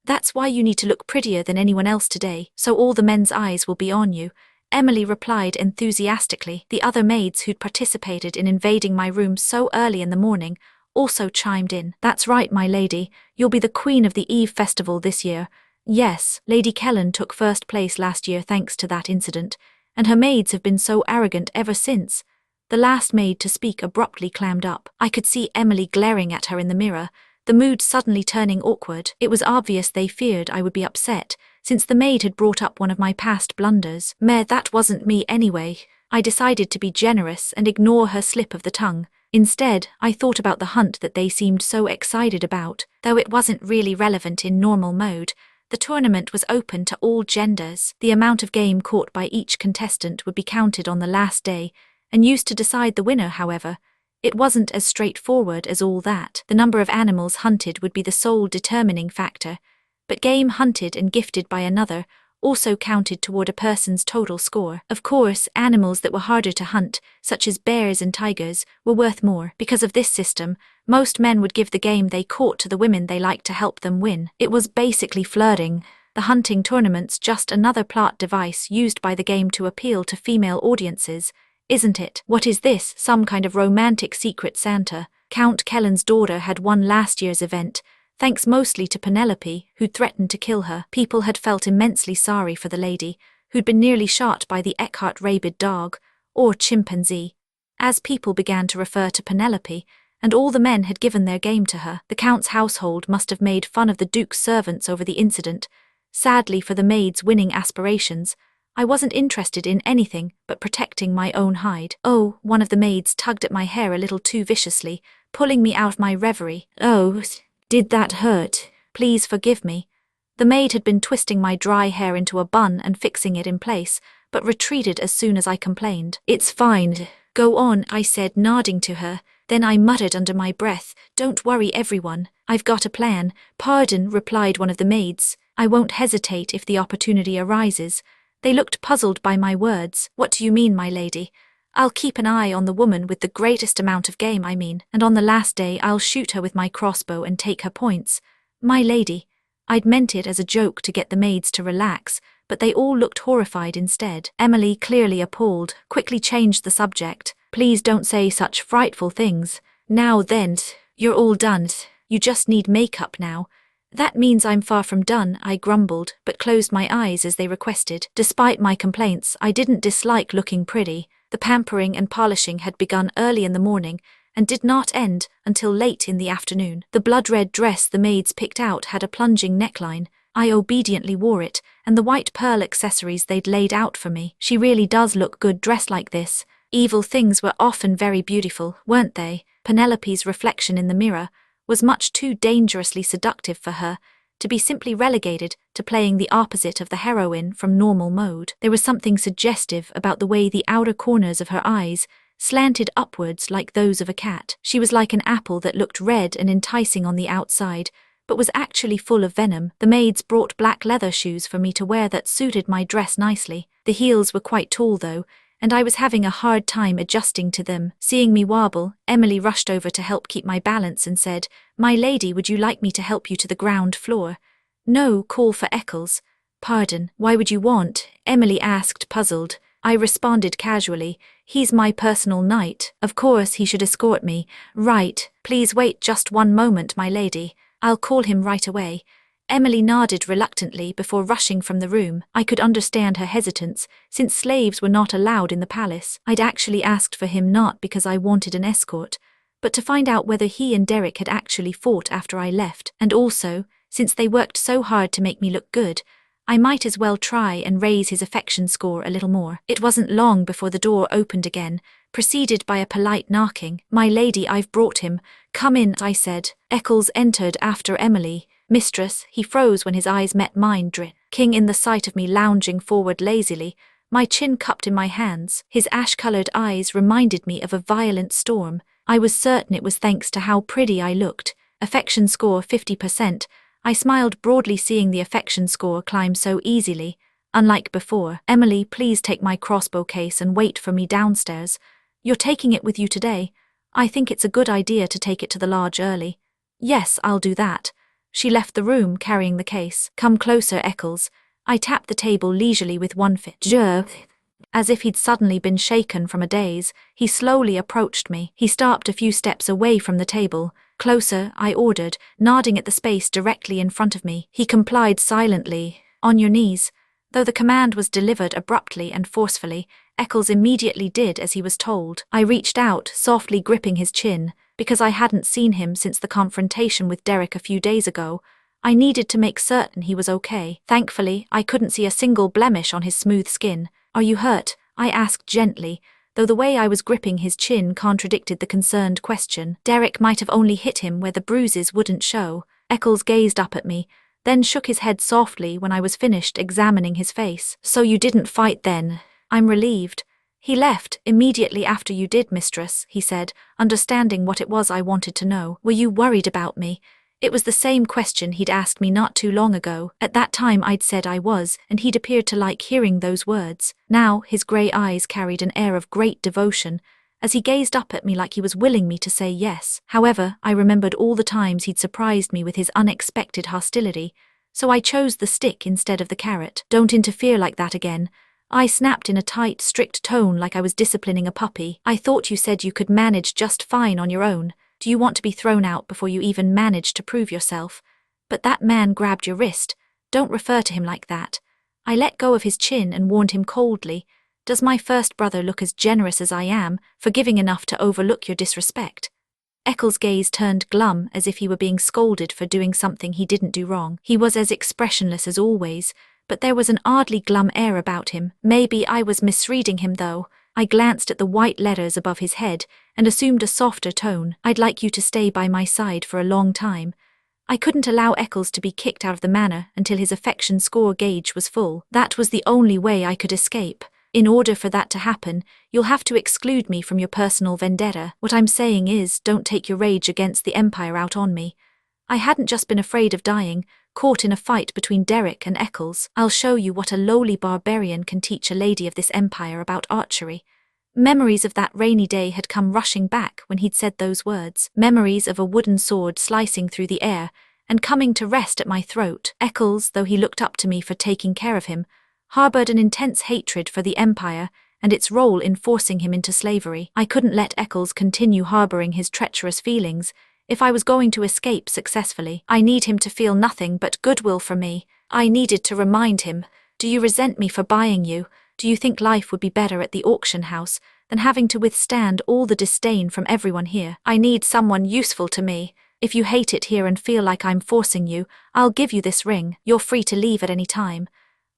That's why you need to look prettier than anyone else today, so all the men's eyes will be on you, Emily replied enthusiastically. The other maids who'd participated in invading my room so early in the morning also chimed in. That's right, my lady, you'll be the queen of the Eve festival this year. Yes, Lady Kellen took first place last year thanks to that incident, and her maids have been so arrogant ever since. The last maid to speak abruptly clammed up. I could see Emily glaring at her in the mirror, the mood suddenly turning awkward. It was obvious they feared I would be upset, since the maid had brought up one of my past blunders. Meh, that wasn't me anyway. I decided to be generous and ignore her slip of the tongue. Instead, I thought about the hunt that they seemed so excited about, though it wasn't really relevant in normal mode. The tournament was open to all genders. The amount of game caught by each contestant would be counted on the last day, and used to decide the winner. However, it wasn't as straightforward as all that. The number of animals hunted would be the sole determining factor, but game hunted and gifted by another also counted toward a person's total score. Of course, animals that were harder to hunt, such as bears and tigers, were worth more. Because of this system, most men would give the game they caught to the women they liked to help them win. It was basically flirting. The hunting tournament's just another plot device used by the game to appeal to female audiences, isn't it? What is this, some kind of romantic secret Santa? Count Kellen's daughter had won last year's event, thanks mostly to Penelope, who'd threatened to kill her. People had felt immensely sorry for the lady, who'd been nearly shot by the Eckhart rabid dog, or chimpanzee, as people began to refer to Penelope, and all the men had given their game to her. The Count's household must have made fun of the Duke's servants over the incident. Sadly for the maid's winning aspirations, I wasn't interested in anything but protecting my own hide. Oh, one of the maids tugged at my hair a little too viciously, pulling me out of my reverie. Oh, did that hurt? Please forgive me. The maid had been twisting my dry hair into a bun and fixing it in place, but retreated as soon as I complained. It's fine. Go on, I said, nodding to her. Then I muttered under my breath, don't worry everyone, I've got a plan. Pardon, replied one of the maids. I won't hesitate if the opportunity arises. They looked puzzled by my words. What do you mean, my lady? I'll keep an eye on the woman with the greatest amount of game, and on the last day I'll shoot her with my crossbow and take her points. My lady. I'd meant it as a joke to get the maids to relax, but they all looked horrified instead. Emily, clearly appalled, quickly changed the subject. Please don't say such frightful things. Now then, you're all done. You just need makeup now. That means I'm far from done, I grumbled, but closed my eyes as they requested. Despite my complaints, I didn't dislike looking pretty. The pampering and polishing had begun early in the morning and did not end until late in the afternoon. The blood-red dress the maids picked out had a plunging neckline. I obediently wore it, and the white pearl accessories they'd laid out for me. She really does look good dressed like this. Evil things were often very beautiful, weren't they? Penelope's reflection in the mirror was much too dangerously seductive for her to be simply relegated to playing the opposite of the heroine from normal mode. There was something suggestive about the way the outer corners of her eyes slanted upwards like those of a cat. She was like an apple that looked red and enticing on the outside, but was actually full of venom. The maids brought black leather shoes for me to wear that suited my dress nicely. The heels were quite tall though, and I was having a hard time adjusting to them. Seeing me wobble, Emily rushed over to help keep my balance and said, My lady, would you like me to help you to the ground floor? No, call for Eccles. Pardon, why would you want? Emily asked, puzzled. I responded casually, he's my personal knight. Of course he should escort me. Right, please wait just one moment, my lady. I'll call him right away. Emily nodded reluctantly before rushing from the room. I could understand her hesitance, since slaves were not allowed in the palace. I'd actually asked for him not because I wanted an escort, but to find out whether he and Derek had actually fought after I left, and also, since they worked so hard to make me look good, I might as well try and raise his affection score a little more. It wasn't long before the door opened again, preceded by a polite knocking. My lady, I've brought him. Come in, I said. Eccles entered after Emily. Mistress, he froze when his eyes met mine. King in the sight of me lounging forward lazily, my chin cupped in my hands. His ash-colored eyes reminded me of a violent storm. I was certain it was thanks to how pretty I looked. Affection score 50%. I smiled broadly, seeing the affection score climb so easily. Unlike before. Emily, please take my crossbow case and wait for me downstairs. You're taking it with you today? I think it's a good idea to take it to the lodge early. Yes, I'll do that. She left the room carrying the case. Come closer, Eccles. I tapped the table leisurely with one finger. As if he'd suddenly been shaken from a daze, he slowly approached me. He stopped a few steps away from the table. Closer, I ordered, nodding at the space directly in front of me. He complied silently. On your knees. Though the command was delivered abruptly and forcefully, Eccles immediately did as he was told. I reached out, softly gripping his chin. Because I hadn't seen him since the confrontation with Derek a few days ago, I needed to make certain he was okay. Thankfully, I couldn't see a single blemish on his smooth skin. Are you hurt? I asked gently, though the way I was gripping his chin contradicted the concerned question. Derek might have only hit him where the bruises wouldn't show. Eccles gazed up at me, then shook his head softly when I was finished examining his face. So you didn't fight then? I'm relieved. He left immediately after you did, mistress, he said, understanding what it was I wanted to know. Were you worried about me? It was the same question he'd asked me not too long ago. At that time I'd said I was, and he'd appeared to like hearing those words. Now his grey eyes carried an air of great devotion, as he gazed up at me like he was willing me to say yes. However, I remembered all the times he'd surprised me with his unexpected hostility, so I chose the stick instead of the carrot. Don't interfere like that again. I snapped in a tight, strict tone like I was disciplining a puppy. I thought you said you could manage just fine on your own. Do you want to be thrown out before you even manage to prove yourself? But that man grabbed your wrist. Don't refer to him like that. I let go of his chin and warned him coldly. Does my first brother look as generous as I am, forgiving enough to overlook your disrespect? Eccles' gaze turned glum, as if he were being scolded for doing something he didn't do wrong. He was as expressionless as always, but there was an oddly glum air about him. Maybe I was misreading him though. I glanced at the white letters above his head and assumed a softer tone. I'd like you to stay by my side for a long time. I couldn't allow Eccles to be kicked out of the manor until his affection score gauge was full. That was the only way I could escape. In order for that to happen, you'll have to exclude me from your personal vendetta. What I'm saying is, don't take your rage against the Empire out on me. I hadn't just been afraid of dying, caught in a fight between Derek and Eccles. I'll show you what a lowly barbarian can teach a lady of this empire about archery. Memories of that rainy day had come rushing back when he'd said those words. Memories of a wooden sword slicing through the air and coming to rest at my throat. Eccles, though he looked up to me for taking care of him, harbored an intense hatred for the empire and its role in forcing him into slavery. I couldn't let Eccles continue harboring his treacherous feelings if I was going to escape successfully. I need him to feel nothing but goodwill for me. I needed to remind him, do you resent me for buying you? Do you think life would be better at the auction house than having to withstand all the disdain from everyone here? I need someone useful to me. If you hate it here and feel like I'm forcing you, I'll give you this ring. You're free to leave at any time.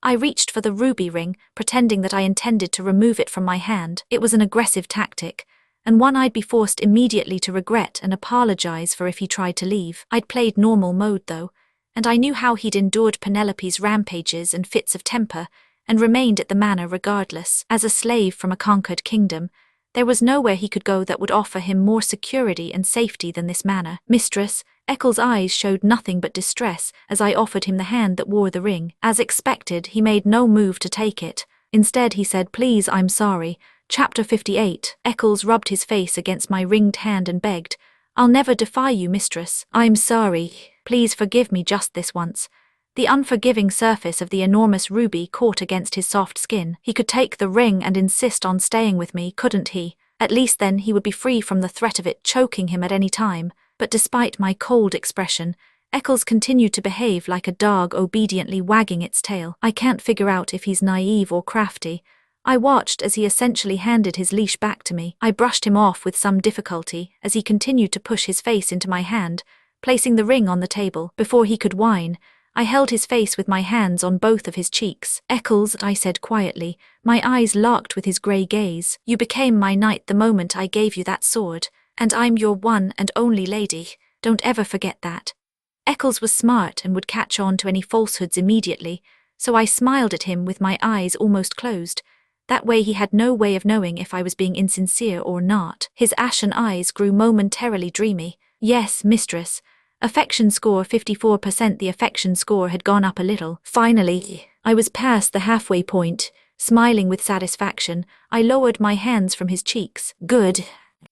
I reached for the ruby ring, pretending that I intended to remove it from my hand. It was an aggressive tactic, and one I'd be forced immediately to regret and apologize for if he tried to leave. I'd played normal mode though, and I knew how he'd endured Penelope's rampages and fits of temper, and remained at the manor regardless. As a slave from a conquered kingdom, there was nowhere he could go that would offer him more security and safety than this manor. Mistress, Eccles' eyes showed nothing but distress as I offered him the hand that wore the ring. As expected, he made no move to take it. Instead, he said, "Please, I'm sorry." Chapter 58. Eccles rubbed his face against my ringed hand and begged, "I'll never defy you, mistress. I'm sorry. Please forgive me just this once." The unforgiving surface of the enormous ruby caught against his soft skin. He could take the ring and insist on staying with me, couldn't he? At least then he would be free from the threat of it choking him at any time. But despite my cold expression, Eccles continued to behave like a dog obediently wagging its tail. I can't figure out if he's naive or crafty. I watched as he essentially handed his leash back to me. I brushed him off with some difficulty as he continued to push his face into my hand, placing the ring on the table. Before he could whine, I held his face with my hands on both of his cheeks. "Eccles," I said quietly, my eyes locked with his grey gaze, "you became my knight the moment I gave you that sword, and I'm your one and only lady. Don't ever forget that." Eccles was smart and would catch on to any falsehoods immediately, so I smiled at him with my eyes almost closed. That way he had no way of knowing if I was being insincere or not. His ashen eyes grew momentarily dreamy. Yes, mistress. Affection score 54%. The affection score had gone up a little. Finally, I was past the halfway point. Smiling with satisfaction, I lowered my hands from his cheeks. Good.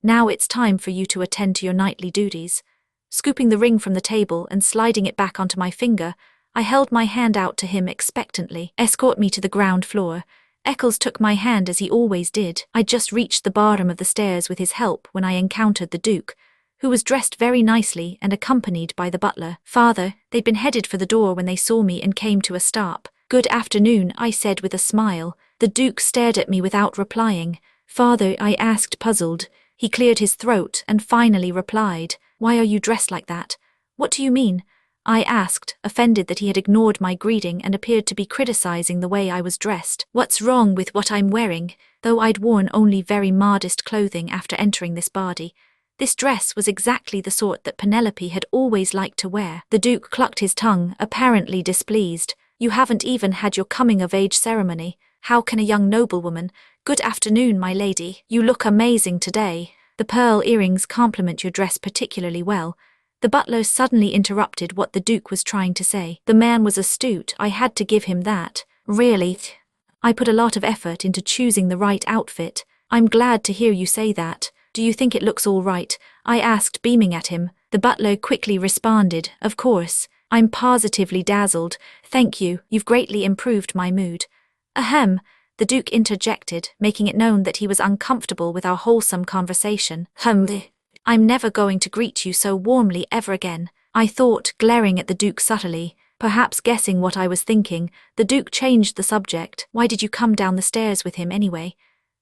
Now it's time for you to attend to your nightly duties. Scooping the ring from the table and sliding it back onto my finger, I held my hand out to him expectantly. Escort me to the ground floor. Eccles took my hand as he always did. I'd just reached the bottom of the stairs with his help when I encountered the Duke, who was dressed very nicely and accompanied by the butler. Father, they'd been headed for the door when they saw me and came to a stop. Good afternoon, I said with a smile. The Duke stared at me without replying. Father, I asked, puzzled. He cleared his throat and finally replied, Why are you dressed like that? What do you mean? I asked, offended that he had ignored my greeting and appeared to be criticizing the way I was dressed. What's wrong with what I'm wearing? Though I'd worn only very modest clothing after entering this body, this dress was exactly the sort that Penelope had always liked to wear. The Duke clucked his tongue, apparently displeased. You haven't even had your coming-of-age ceremony. How can a young noblewoman? Good afternoon, my lady. You look amazing today. The pearl earrings complement your dress particularly well. The butler suddenly interrupted what the Duke was trying to say. The man was astute, I had to give him that. Really? I put a lot of effort into choosing the right outfit. I'm glad to hear you say that. Do you think it looks all right? I asked, beaming at him. The butler quickly responded, Of course. I'm positively dazzled. Thank you, you've greatly improved my mood. Ahem. The Duke interjected, making it known that he was uncomfortable with our wholesome conversation. I'm never going to greet you so warmly ever again, I thought, glaring at the Duke subtly. Perhaps guessing what I was thinking, the Duke changed the subject. Why did you come down the stairs with him anyway?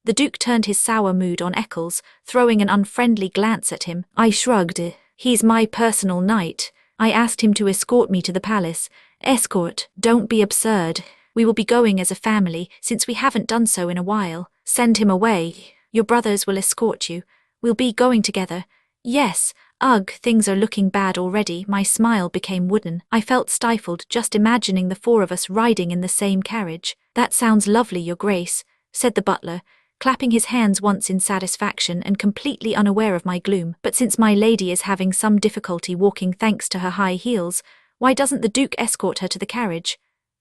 The Duke turned his sour mood on Eccles, throwing an unfriendly glance at him. I shrugged. He's my personal knight. I asked him to escort me to the palace. Escort? Don't be absurd. We will be going as a family, since we haven't done so in a while. Send him away. Your brothers will escort you. We'll be going together. Yes. Ugh, things are looking bad already. My smile became wooden. I felt stifled just imagining the four of us riding in the same carriage. That sounds lovely, Your Grace, said the butler, clapping his hands once in satisfaction and completely unaware of my gloom. But since my lady is having some difficulty walking thanks to her high heels, why doesn't the Duke escort her to the carriage?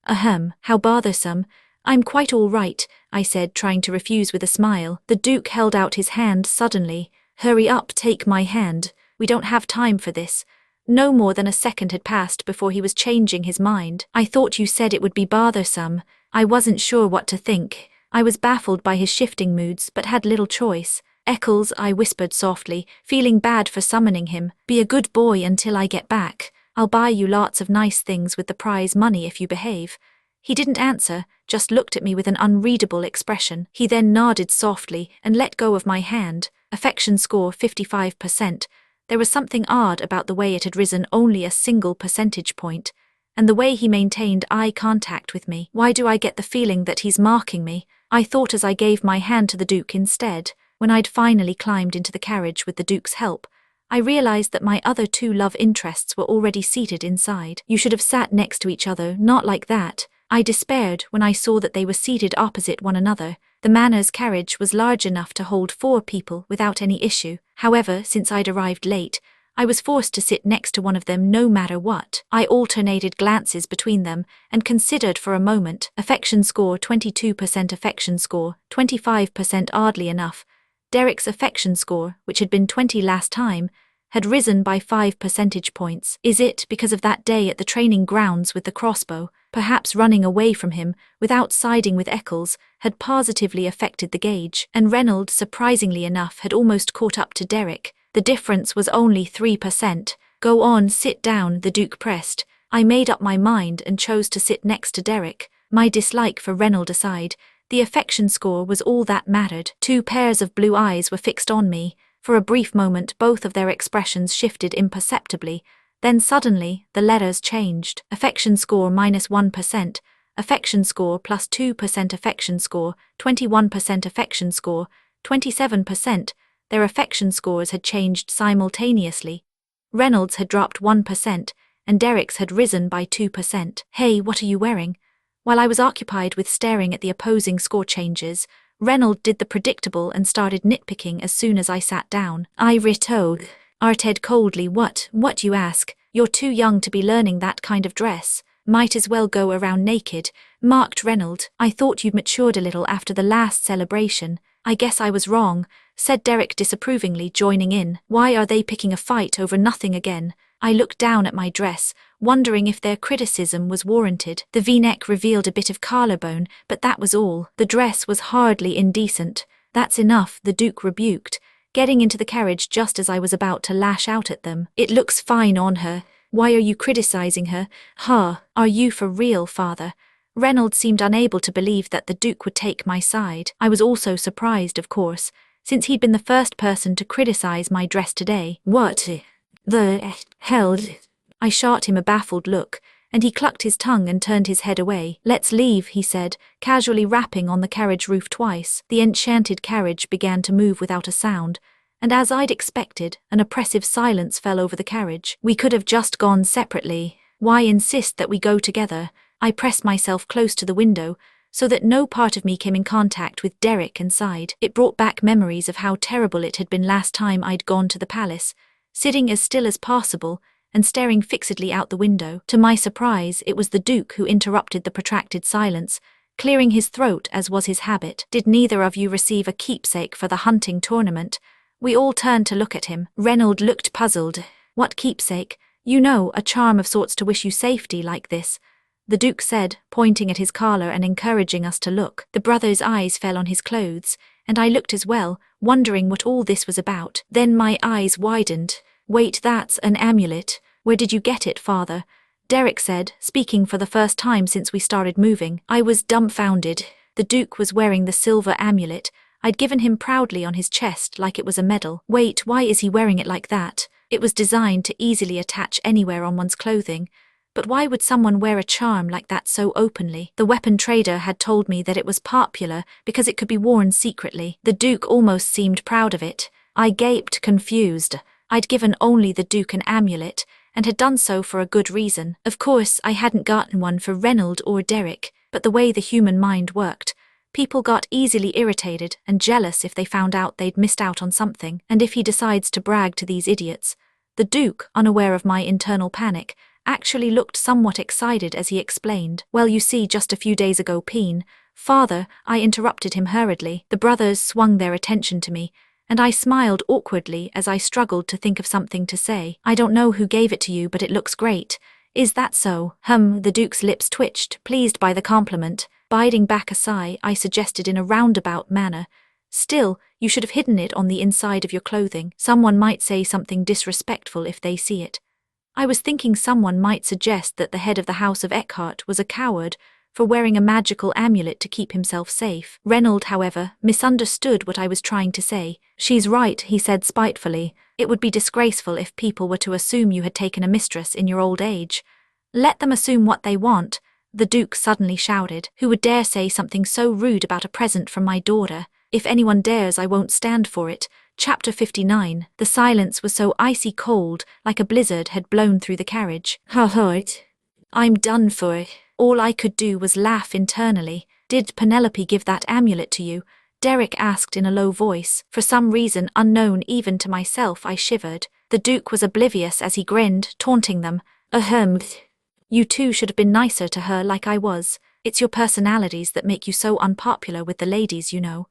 Ahem, how bothersome. I'm quite all right, I said, trying to refuse with a smile. The Duke held out his hand suddenly. Hurry up, take my hand. We don't have time for this. No more than a second had passed before he was changing his mind. I thought you said it would be bothersome. I wasn't sure what to think. I was baffled by his shifting moods, but had little choice. Eccles, I whispered softly, feeling bad for summoning him. Be a good boy until I get back. I'll buy you lots of nice things with the prize money if you behave. He didn't answer, just looked at me with an unreadable expression. He then nodded softly and let go of my hand. Affection score 55%. There was something odd about the way it had risen only a single percentage point, and the way he maintained eye contact with me. Why do I get the feeling that he's marking me? I thought as I gave my hand to the Duke instead. When I'd finally climbed into the carriage with the Duke's help, I realized that my other two love interests were already seated inside. You should have sat next to each other, not like that. I despaired when I saw that they were seated opposite one another. The Manor's carriage was large enough to hold 4 people without any issue. However, since I'd arrived late, I was forced to sit next to one of them no matter what. I alternated glances between them and considered for a moment. Affection score 22%, affection score 25%. Oddly enough, Derek's affection score, which had been 20 last time, had risen by 5 percentage points. Is it because of that day at the training grounds with the crossbow? Perhaps running away from him, without siding with Eccles, had positively affected the gauge, and Reynolds, surprisingly enough, had almost caught up to Derek. The difference was only 3%. Go on, sit down, the Duke pressed. I made up my mind and chose to sit next to Derek. My dislike for Reynolds aside, the affection score was all that mattered. 2 pairs of blue eyes were fixed on me. For a brief moment both of their expressions shifted imperceptibly. Then suddenly, the letters changed. Affection score -1%, affection score +2%, affection score 21%, affection score 27%. Their affection scores had changed simultaneously. Reynolds had dropped 1%, and Derek's had risen by 2%. Hey, what are you wearing? While I was occupied with staring at the opposing score changes, Reynold did the predictable and started nitpicking as soon as I sat down. I arted coldly. What you ask? You're too young to be learning that kind of dress. Might as well go around naked, marked Reynold. I thought you'd matured a little after the last celebration. I guess I was wrong, said Derek disapprovingly, joining in. Why are they picking a fight over nothing again? I looked down at my dress, wondering if their criticism was warranted. The V-neck revealed a bit of collarbone, but that was all. The dress was hardly indecent. That's enough, the Duke rebuked, getting into the carriage just as I was about to lash out at them. It looks fine on her. Why are you criticizing her? Are you for real, father? Reynold seemed unable to believe that the Duke would take my side. I was also surprised, of course, since he'd been the first person to criticize my dress today. What the hell? I shot him a baffled look, and he clucked his tongue and turned his head away. Let's leave, he said, casually rapping on the carriage roof twice. The enchanted carriage began to move without a sound, and as I'd expected, an oppressive silence fell over the carriage. We could have just gone separately. Why insist that we go together? I pressed myself close to the window, so that no part of me came in contact with Derek inside. It brought back memories of how terrible it had been last time I'd gone to the palace, sitting as still as possible and staring fixedly out the window. To my surprise, it was the Duke who interrupted the protracted silence, clearing his throat as was his habit. Did neither of you receive a keepsake for the hunting tournament? We all turned to look at him. Reynold looked puzzled. What keepsake? You know, a charm of sorts to wish you safety like this, the Duke said, pointing at his collar and encouraging us to look. The brother's eyes fell on his clothes, and I looked as well, wondering what all this was about. Then my eyes widened. Wait, that's an amulet. Where did you get it, father? Derek said, speaking for the first time since we started moving. I was dumbfounded. The Duke was wearing the silver amulet I'd given him proudly on his chest like it was a medal. Wait, why is he wearing it like that? It was designed to easily attach anywhere on one's clothing. But why would someone wear a charm like that so openly? The weapon trader had told me that it was popular because it could be worn secretly. The Duke almost seemed proud of it. I gaped, confused. I'd given only the Duke an amulet, and had done so for a good reason. Of course, I hadn't gotten one for Reynold or Derek, but the way the human mind worked, people got easily irritated and jealous if they found out they'd missed out on something. And if he decides to brag to these idiots, the Duke, unaware of my internal panic, actually looked somewhat excited as he explained. Well, you see, just a few days ago, Father, I interrupted him hurriedly. The brothers swung their attention to me, and I smiled awkwardly as I struggled to think of something to say. I don't know who gave it to you, but it looks great. Is that so? The Duke's lips twitched, pleased by the compliment. Biding back a sigh, I suggested in a roundabout manner, Still, you should have hidden it on the inside of your clothing. Someone might say something disrespectful if they see it. I was thinking someone might suggest that the head of the House of Eckhart was a coward for wearing a magical amulet to keep himself safe. Reynold, however, misunderstood what I was trying to say. She's right, he said spitefully. It would be disgraceful if people were to assume you had taken a mistress in your old age. Let them assume what they want, the Duke suddenly shouted. Who would dare say something so rude about a present from my daughter? If anyone dares, I won't stand for it. Chapter 59. The silence was so icy cold, like a blizzard had blown through the carriage. I'm done for. All I could do was laugh internally. Did Penelope give that amulet to you? Derek asked in a low voice. For some reason unknown even to myself, I shivered. The Duke was oblivious as he grinned, taunting them. You two should have been nicer to her like I was. It's your personalities that make you so unpopular with the ladies, you know.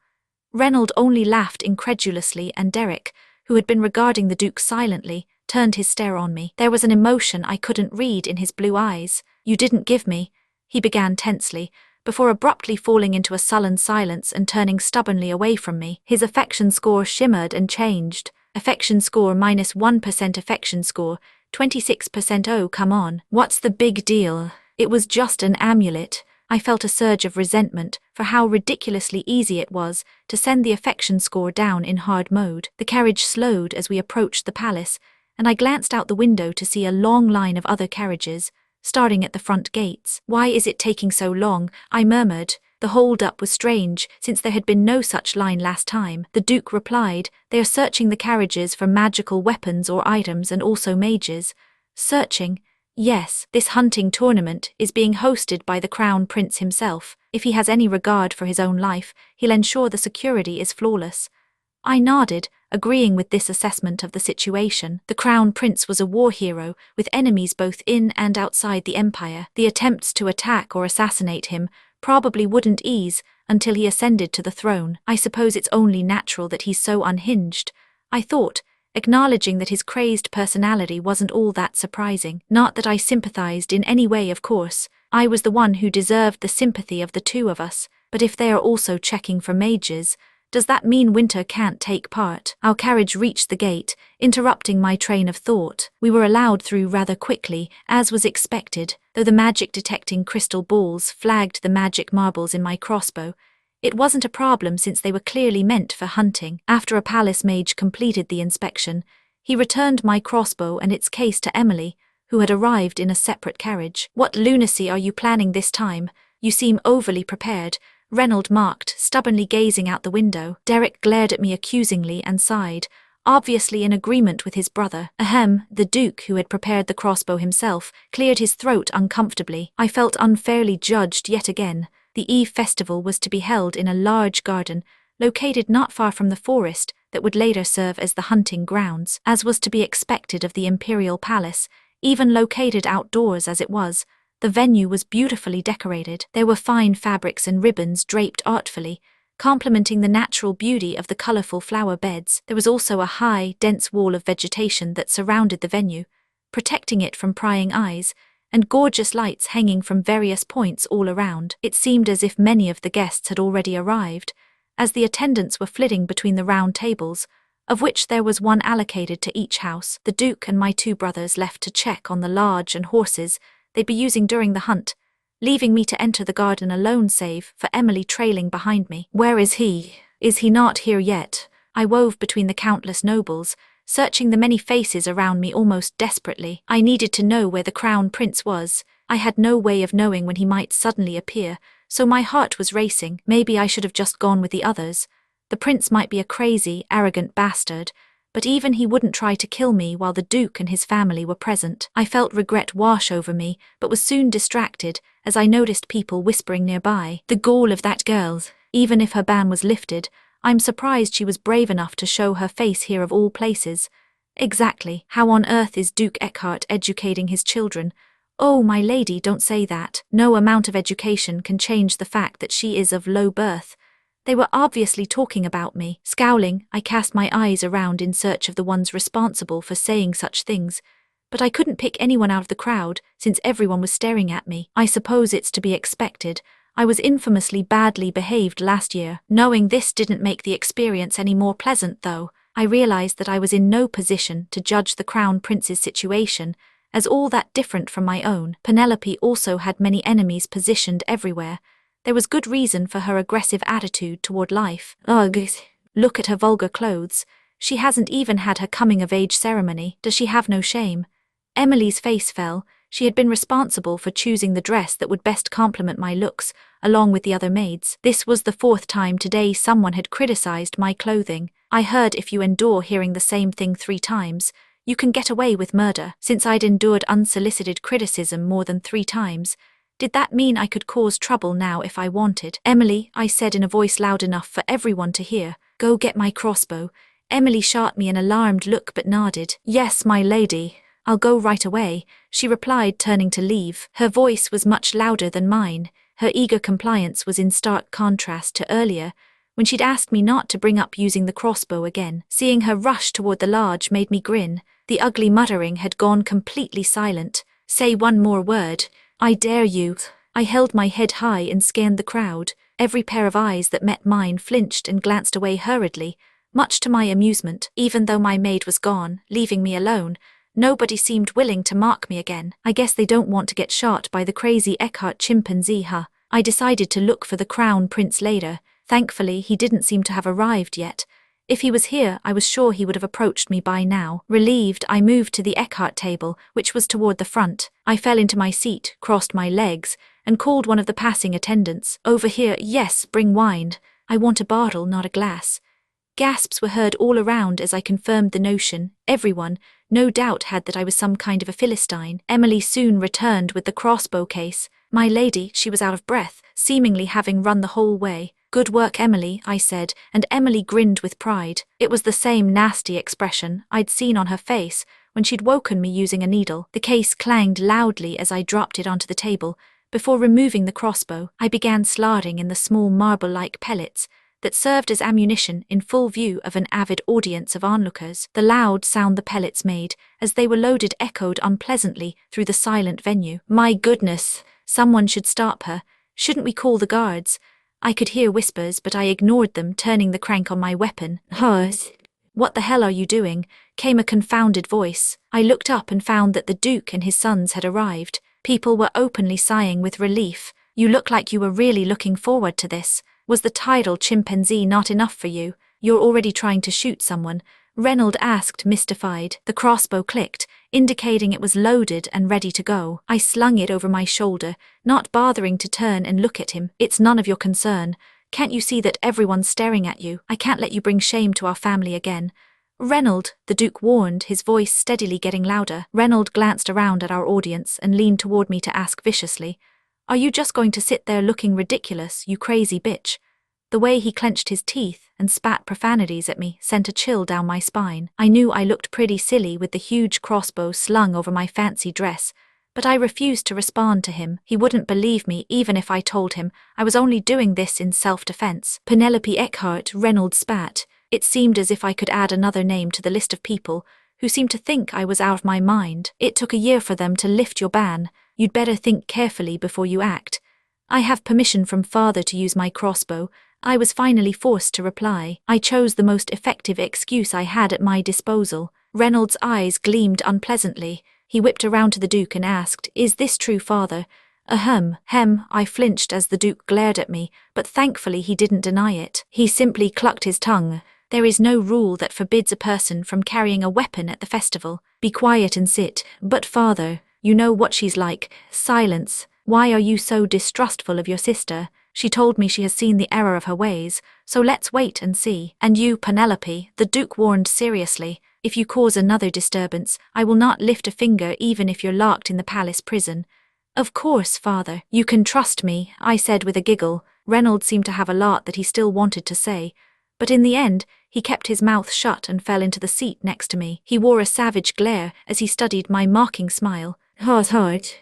Reynold only laughed incredulously, and Derek, who had been regarding the Duke silently, turned his stare on me. There was an emotion I couldn't read in his blue eyes. You didn't give me, he began tensely, before abruptly falling into a sullen silence and turning stubbornly away from me. His affection score shimmered and changed. Affection score -1%, affection score 26%. Oh, come on. What's the big deal? It was just an amulet. I felt a surge of resentment for how ridiculously easy it was to send the affection score down in hard mode. The carriage slowed as we approached the palace, and I glanced out the window to see a long line of other carriages, starting at the front gates. Why is it taking so long? I murmured. The hold-up was strange, since there had been no such line last time. The Duke replied, They are searching the carriages for magical weapons or items and also mages. Searching? Yes, this hunting tournament is being hosted by the Crown Prince himself. If he has any regard for his own life, he'll ensure the security is flawless. I nodded, agreeing with this assessment of the situation. The Crown Prince was a war hero, with enemies both in and outside the Empire. The attempts to attack or assassinate him probably wouldn't ease until he ascended to the throne. I suppose it's only natural that he's so unhinged, I thought, acknowledging that his crazed personality wasn't all that surprising. Not that I sympathized in any way, of course. I was the one who deserved the sympathy of the two of us, but if they are also checking for mages, does that mean Winter can't take part? Our carriage reached the gate, interrupting my train of thought. We were allowed through rather quickly, as was expected, though the magic-detecting crystal balls flagged the magic marbles in my crossbow. It wasn't a problem since they were clearly meant for hunting. After a palace mage completed the inspection, he returned my crossbow and its case to Emily, who had arrived in a separate carriage. "What lunacy are you planning this time? You seem overly prepared," Reynold marked, stubbornly gazing out the window. Derek glared at me accusingly and sighed, obviously in agreement with his brother. Ahem, the Duke, who had prepared the crossbow himself, cleared his throat uncomfortably. I felt unfairly judged yet again. The Eve Festival was to be held in a large garden, located not far from the forest that would later serve as the hunting grounds. As was to be expected of the Imperial Palace, even located outdoors as it was, the venue was beautifully decorated. There were fine fabrics and ribbons draped artfully, complementing the natural beauty of the colorful flower beds. There was also a high, dense wall of vegetation that surrounded the venue, protecting it from prying eyes, and gorgeous lights hanging from various points all around. It seemed as if many of the guests had already arrived, as the attendants were flitting between the round tables, of which there was one allocated to each house. The Duke and my two brothers left to check on the large and horses they'd be using during the hunt, leaving me to enter the garden alone save for Emily trailing behind me. "Where is he? Is he not here yet?" I wove between the countless nobles, searching the many faces around me almost desperately. I needed to know where the Crown Prince was. I had no way of knowing when he might suddenly appear, so my heart was racing. Maybe I should have just gone with the others. The prince might be a crazy, arrogant bastard, but even he wouldn't try to kill me while the Duke and his family were present. I felt regret wash over me, but was soon distracted as I noticed people whispering nearby. The gall of that girl. Even if her ban was lifted, I'm surprised she was brave enough to show her face here of all places. Exactly. How on earth is Duke Eckhart educating his children? Oh, my lady, don't say that. No amount of education can change the fact that she is of low birth. They were obviously talking about me. Scowling, I cast my eyes around in search of the ones responsible for saying such things, but I couldn't pick anyone out of the crowd since everyone was staring at me. I suppose it's to be expected. I was infamously badly behaved last year. Knowing this didn't make the experience any more pleasant, though. I realized that I was in no position to judge the Crown Prince's situation as all that different from my own. Penelope also had many enemies positioned everywhere. There was good reason for her aggressive attitude toward life. Ugh, look at her vulgar clothes. She hasn't even had her coming-of-age ceremony. Does she have no shame? Emily's face fell. She had been responsible for choosing the dress that would best complement my looks, along with the other maids. This was the fourth time today someone had criticized my clothing. I heard if you endure hearing the same thing 3 times, you can get away with murder. Since I'd endured unsolicited criticism more than 3 times, did that mean I could cause trouble now if I wanted? "Emily," I said in a voice loud enough for everyone to hear, "go get my crossbow." Emily shot me an alarmed look but nodded. "Yes, my lady. I'll go right away," she replied, turning to leave. Her voice was much louder than mine. Her eager compliance was in stark contrast to earlier, when she'd asked me not to bring up using the crossbow again. Seeing her rush toward the lodge made me grin. The ugly muttering had gone completely silent. "Say one more word. I dare you." I held my head high and scanned the crowd. Every pair of eyes that met mine flinched and glanced away hurriedly, much to my amusement. Even though my maid was gone, leaving me alone, nobody seemed willing to mark me again. I guess they don't want to get shot by the crazy Eckhart chimpanzee, huh? I decided to look for the Crown Prince later. Thankfully, he didn't seem to have arrived yet. If he was here, I was sure he would have approached me by now. Relieved, I moved to the Eckhart table, which was toward the front. I fell into my seat, crossed my legs, and called one of the passing attendants. "Over here, yes, bring wine. I want a bottle, not a glass." Gasps were heard all around as I confirmed the notion. Everyone, no doubt, had that I was some kind of a Philistine. Emily soon returned with the crossbow case. My lady, she was out of breath, seemingly having run the whole way. Good work, Emily, I said, and Emily grinned with pride. It was the same nasty expression I'd seen on her face when she'd woken me using a needle. The case clanged loudly as I dropped it onto the table. Before removing the crossbow, I began sliding in the small marble-like pellets that served as ammunition in full view of an avid audience of onlookers. The loud sound the pellets made as they were loaded echoed unpleasantly through the silent venue. My goodness, someone should stop her. Shouldn't we call the guards? I could hear whispers, but I ignored them, turning the crank on my weapon. Hers. What the hell are you doing? Came a confounded voice. I looked up and found that the Duke and his sons had arrived. People were openly sighing with relief. You look like you were really looking forward to this. Was the tidal chimpanzee not enough for you? You're already trying to shoot someone, Reynolds asked, mystified. The crossbow clicked, indicating it was loaded and ready to go. I slung it over my shoulder, not bothering to turn and look at him. It's none of your concern. Can't you see that everyone's staring at you? I can't let you bring shame to our family again. Reynolds, the Duke warned, his voice steadily getting louder. Reynolds glanced around at our audience and leaned toward me to ask viciously, "Are you just going to sit there looking ridiculous, you crazy bitch?" The way he clenched his teeth and spat profanities at me sent a chill down my spine. I knew I looked pretty silly with the huge crossbow slung over my fancy dress, but I refused to respond to him. He wouldn't believe me even if I told him I was only doing this in self-defense. Penelope Eckhart, Reynolds spat. It seemed as if I could add another name to the list of people who seemed to think I was out of my mind. It took a year for them to lift your ban. You'd better think carefully before you act. I have permission from father to use my crossbow. I was finally forced to reply. I chose the most effective excuse I had at my disposal. Reynolds' eyes gleamed unpleasantly. He whipped around to the Duke and asked, "Is this true, father?" Ahem. I flinched as the Duke glared at me, but thankfully he didn't deny it. He simply clucked his tongue. There is no rule that forbids a person from carrying a weapon at the festival. Be quiet and sit. But father, you know what she's like. Silence. Why are you so distrustful of your sister? She told me she has seen the error of her ways, so let's wait and see. And you, Penelope, the Duke warned seriously, if you cause another disturbance, I will not lift a finger even if you're locked in the palace prison. Of course, father, you can trust me, I said with a giggle. Reynolds seemed to have a lot that he still wanted to say, but in the end, he kept his mouth shut and fell into the seat next to me. He wore a savage glare as he studied my mocking smile. Heart.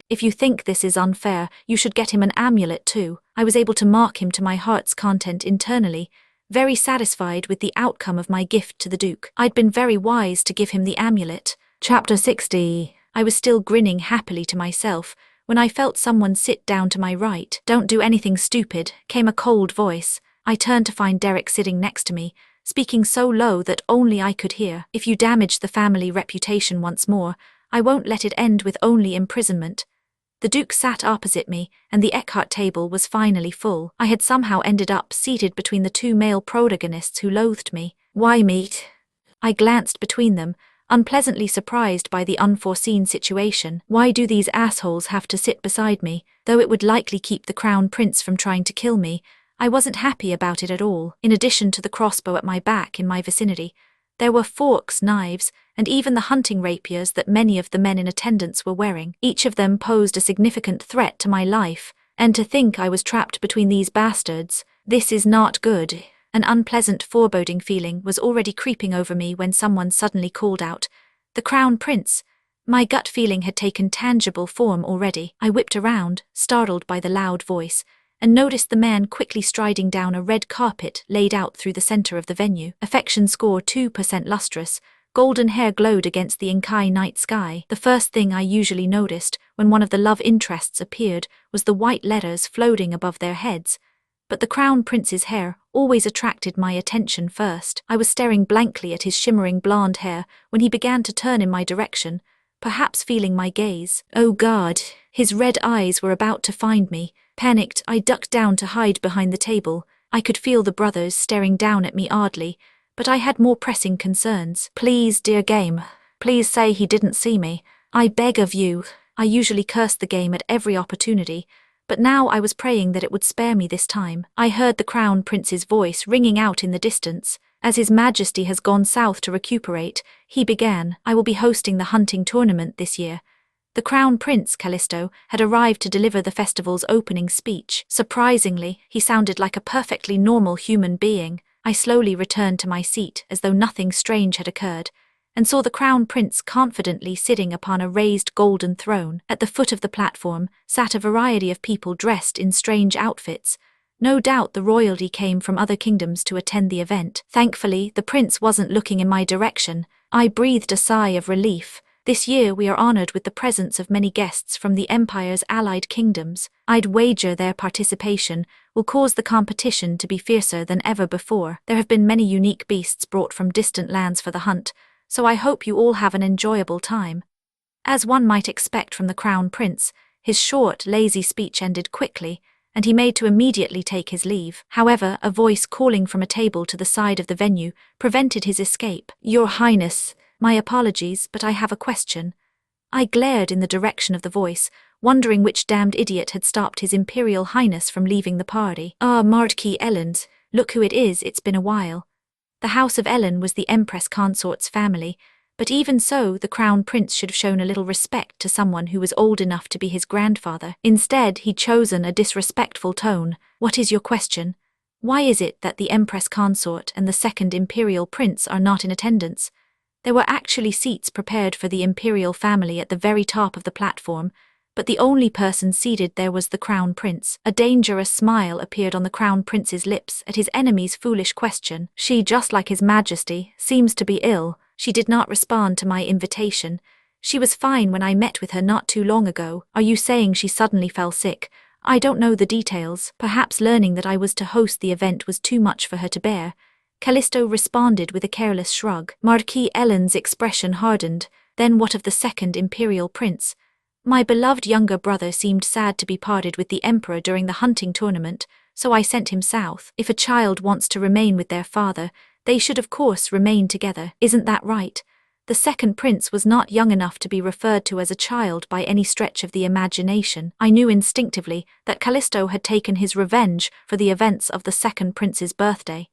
If you think this is unfair, you should get him an amulet too. I was able to mark him to my heart's content internally, very satisfied with the outcome of my gift to the Duke. I'd been very wise to give him the amulet. Chapter 60. I was still grinning happily to myself when I felt someone sit down to my right. "Don't do anything stupid," came a cold voice. I turned to find Derek sitting next to me, speaking so low that only I could hear. "If you damage the family reputation once more, I won't let it end with only imprisonment." The Duke sat opposite me, and the Eckhart table was finally full. I had somehow ended up seated between the two male protagonists who loathed me. Why me? I glanced between them, unpleasantly surprised by the unforeseen situation. Why do these assholes have to sit beside me? Though it would likely keep the Crown Prince from trying to kill me, I wasn't happy about it at all. In addition to the crossbow at my back in my vicinity, there were forks, knives, and even the hunting rapiers that many of the men in attendance were wearing. Each of them posed a significant threat to my life, and to think I was trapped between these bastards, this is not good. An unpleasant foreboding feeling was already creeping over me when someone suddenly called out, "The Crown Prince." My gut feeling had taken tangible form already. I whipped around, startled by the loud voice, and noticed the man quickly striding down a red carpet laid out through the center of the venue. Affection score 2% lustrous. Golden hair glowed against the Inkai night sky. The first thing I usually noticed when one of the love interests appeared was the white letters floating above their heads. But the Crown Prince's hair always attracted my attention first. I was staring blankly at his shimmering blonde hair when he began to turn in my direction, perhaps feeling my gaze. Oh God, his red eyes were about to find me. Panicked, I ducked down to hide behind the table. I could feel the brothers staring down at me oddly, but I had more pressing concerns. "Please, dear game, please say he didn't see me. I beg of you." I usually cursed the game at every opportunity, but now I was praying that it would spare me this time. I heard the Crown Prince's voice ringing out in the distance. As His Majesty has gone south to recuperate, he began, I will be hosting the hunting tournament this year. The Crown Prince, Callisto, had arrived to deliver the festival's opening speech. Surprisingly, he sounded like a perfectly normal human being. I slowly returned to my seat as though nothing strange had occurred, and saw the Crown Prince confidently sitting upon a raised golden throne. At the foot of the platform sat a variety of people dressed in strange outfits. No doubt the royalty came from other kingdoms to attend the event. Thankfully, the prince wasn't looking in my direction. I breathed a sigh of relief. This year we are honored with the presence of many guests from the Empire's allied kingdoms. I'd wager their participation will cause the competition to be fiercer than ever before. There have been many unique beasts brought from distant lands for the hunt, so I hope you all have an enjoyable time. As one might expect from the Crown Prince, his short, lazy speech ended quickly, and he made to immediately take his leave. However, a voice calling from a table to the side of the venue prevented his escape. Your Highness, my apologies, but I have a question. I glared in the direction of the voice, wondering which damned idiot had stopped His Imperial Highness from leaving the party. Marquis Elland, look who it is, it's been a while. The House of Ellen was the Empress Consort's family, but even so, the Crown Prince should have shown a little respect to someone who was old enough to be his grandfather. Instead, he'd chosen a disrespectful tone. What is your question? Why is it that the Empress Consort and the second Imperial Prince are not in attendance? There were actually seats prepared for the imperial family at the very top of the platform, but the only person seated there was the Crown Prince. A dangerous smile appeared on the Crown Prince's lips at his enemy's foolish question. She, just like His Majesty, seems to be ill. She did not respond to my invitation. She was fine when I met with her not too long ago. Are you saying she suddenly fell sick? I don't know the details. Perhaps learning that I was to host the event was too much for her to bear. Callisto responded with a careless shrug. Marquis Ellen's expression hardened. Then what of the second Imperial Prince? My beloved younger brother seemed sad to be parted with the Emperor during the hunting tournament, so I sent him south. If a child wants to remain with their father, they should of course remain together. Isn't that right? The second prince was not young enough to be referred to as a child by any stretch of the imagination. I knew instinctively that Callisto had taken his revenge for the events of the second prince's birthday.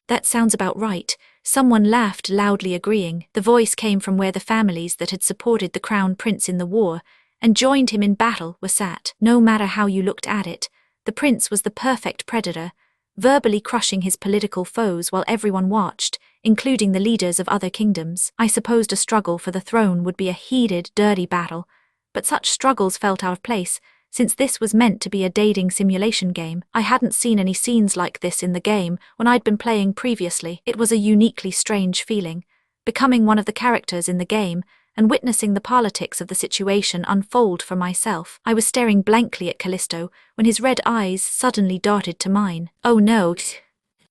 That sounds about right. Someone laughed loudly, agreeing. The voice came from where the families that had supported the Crown Prince in the war and joined him in battle were sat. No matter how you looked at it, the prince was the perfect predator, verbally crushing his political foes while everyone watched, including the leaders of other kingdoms. I supposed a struggle for the throne would be a heated, dirty battle, but such struggles felt out of place, since this was meant to be a dating simulation game. I hadn't seen any scenes like this in the game when I'd been playing previously. It was a uniquely strange feeling, becoming one of the characters in the game and witnessing the politics of the situation unfold for myself. I was staring blankly at Callisto when his red eyes suddenly darted to mine. Oh no!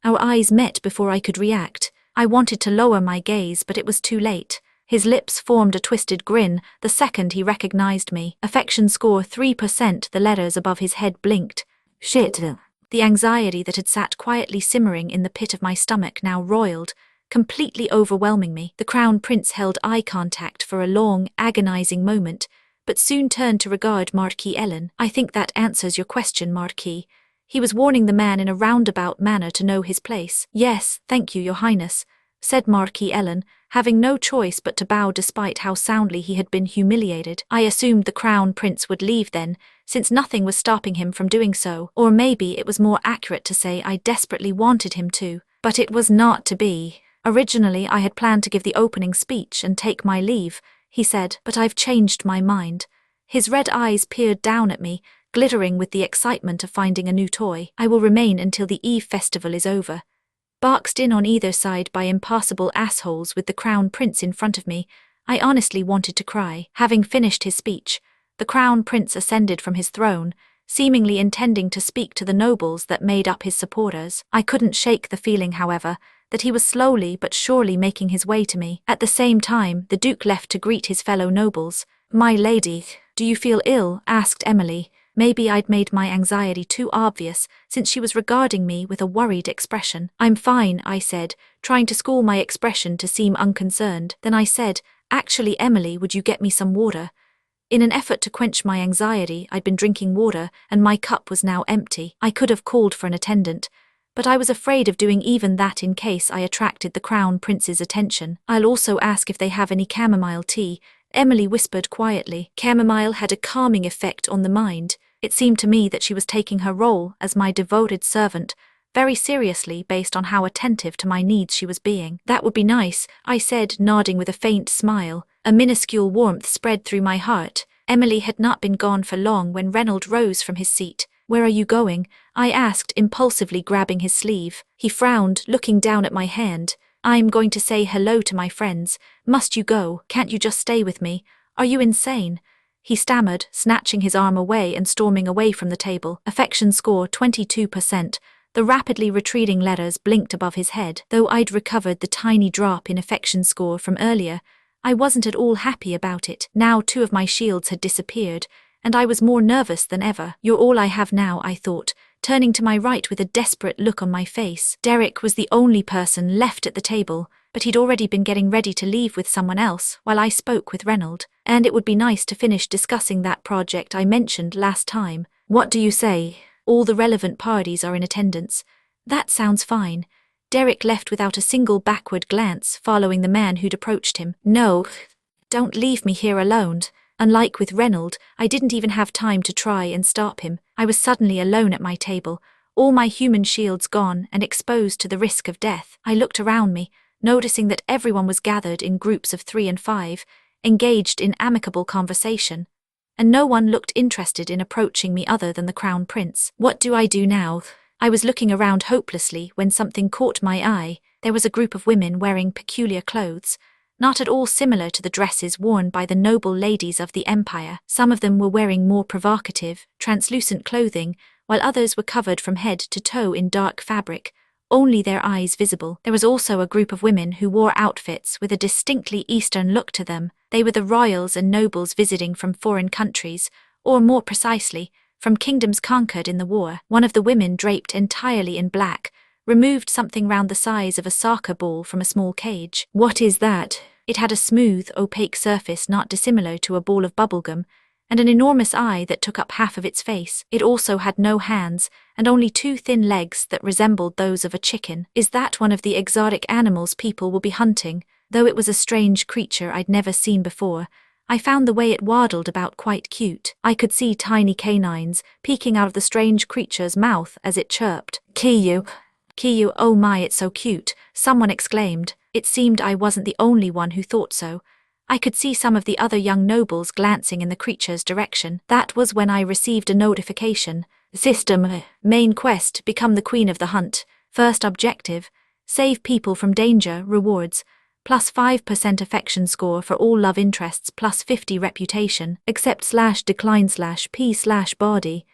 Our eyes met before I could react. I wanted to lower my gaze, but it was too late. His lips formed a twisted grin the second he recognized me. Affection score 3%, the letters above his head blinked. Shit. The anxiety that had sat quietly simmering in the pit of my stomach now roiled, completely overwhelming me. The Crown Prince held eye contact for a long, agonizing moment, but soon turned to regard Marquis Ellen. I think that answers your question, Marquis. He was warning the man in a roundabout manner to know his place. Yes, thank you, Your Highness, said Marquis Ellen, having no choice but to bow despite how soundly he had been humiliated. I assumed the Crown Prince would leave then, since nothing was stopping him from doing so. Or maybe it was more accurate to say I desperately wanted him to. But it was not to be. Originally I had planned to give the opening speech and take my leave, he said, but I've changed my mind. His red eyes peered down at me, glittering with the excitement of finding a new toy. I will remain until the Eve festival is over. Boxed in on either side by impassable assholes with the Crown Prince in front of me, I honestly wanted to cry. Having finished his speech, the Crown Prince ascended from his throne, seemingly intending to speak to the nobles that made up his supporters. I couldn't shake the feeling, however, that he was slowly but surely making his way to me. At the same time, the Duke left to greet his fellow nobles. My lady, do you feel ill? Asked Emily. Maybe I'd made my anxiety too obvious, since she was regarding me with a worried expression. I'm fine, I said, trying to school my expression to seem unconcerned. Then I said, actually, Emily, would you get me some water? In an effort to quench my anxiety, I'd been drinking water, and my cup was now empty. I could have called for an attendant, but I was afraid of doing even that in case I attracted the Crown Prince's attention. I'll also ask if they have any chamomile tea, Emily whispered quietly. Chamomile had a calming effect on the mind. It seemed to me that she was taking her role as my devoted servant very seriously based on how attentive to my needs she was being. That would be nice, I said, nodding with a faint smile. A minuscule warmth spread through my heart. Emily had not been gone for long when Reynold rose from his seat. Where are you going? I asked, impulsively grabbing his sleeve. He frowned, looking down at my hand. I'm going to say hello to my friends. Must you go? Can't you just stay with me? Are you insane? He stammered, snatching his arm away and storming away from the table. Affection score 22%. The rapidly retreating letters blinked above his head. Though I'd recovered the tiny drop in affection score from earlier, I wasn't at all happy about it. Now 2 of my shields had disappeared, and I was more nervous than ever. You're all I have now, I thought, turning to my right with a desperate look on my face. Derek was the only person left at the table, but he'd already been getting ready to leave with someone else while I spoke with Reynold, and it would be nice to finish discussing that project I mentioned last time. What do you say? All the relevant parties are in attendance. That sounds fine. Derek left without a single backward glance, following the man who'd approached him. No, don't leave me here alone. Unlike with Reynold, I didn't even have time to try and stop him. I was suddenly alone at my table, all my human shields gone and exposed to the risk of death. I looked around me, noticing that everyone was gathered in groups of 3 and 5, engaged in amicable conversation, and no one looked interested in approaching me other than the Crown Prince. What do I do now? I was looking around hopelessly when something caught my eye. There was a group of women wearing peculiar clothes, not at all similar to the dresses worn by the noble ladies of the Empire. Some of them were wearing more provocative, translucent clothing, while others were covered from head to toe in dark fabric, only their eyes visible. There was also a group of women who wore outfits with a distinctly Eastern look to them. They were the royals and nobles visiting from foreign countries, or more precisely, from kingdoms conquered in the war. One of the women, draped entirely in black, removed something round the size of a soccer ball from a small cage. What is that? It had a smooth, opaque surface not dissimilar to a ball of bubblegum, and an enormous eye that took up half of its face. It also had no hands, and only 2 thin legs that resembled those of a chicken. Is that one of the exotic animals people will be hunting? Though it was a strange creature I'd never seen before, I found the way it waddled about quite cute. I could see tiny canines peeking out of the strange creature's mouth as it chirped. Kiyu, oh my, it's so cute, someone exclaimed. It seemed I wasn't the only one who thought so. I could see some of the other young nobles glancing in the creature's direction. That was when I received a notification. System, main quest, become the queen of the hunt. First objective, save people from danger, rewards, plus 5% affection score for all love interests, plus 50 reputation, accept /decline/p/body,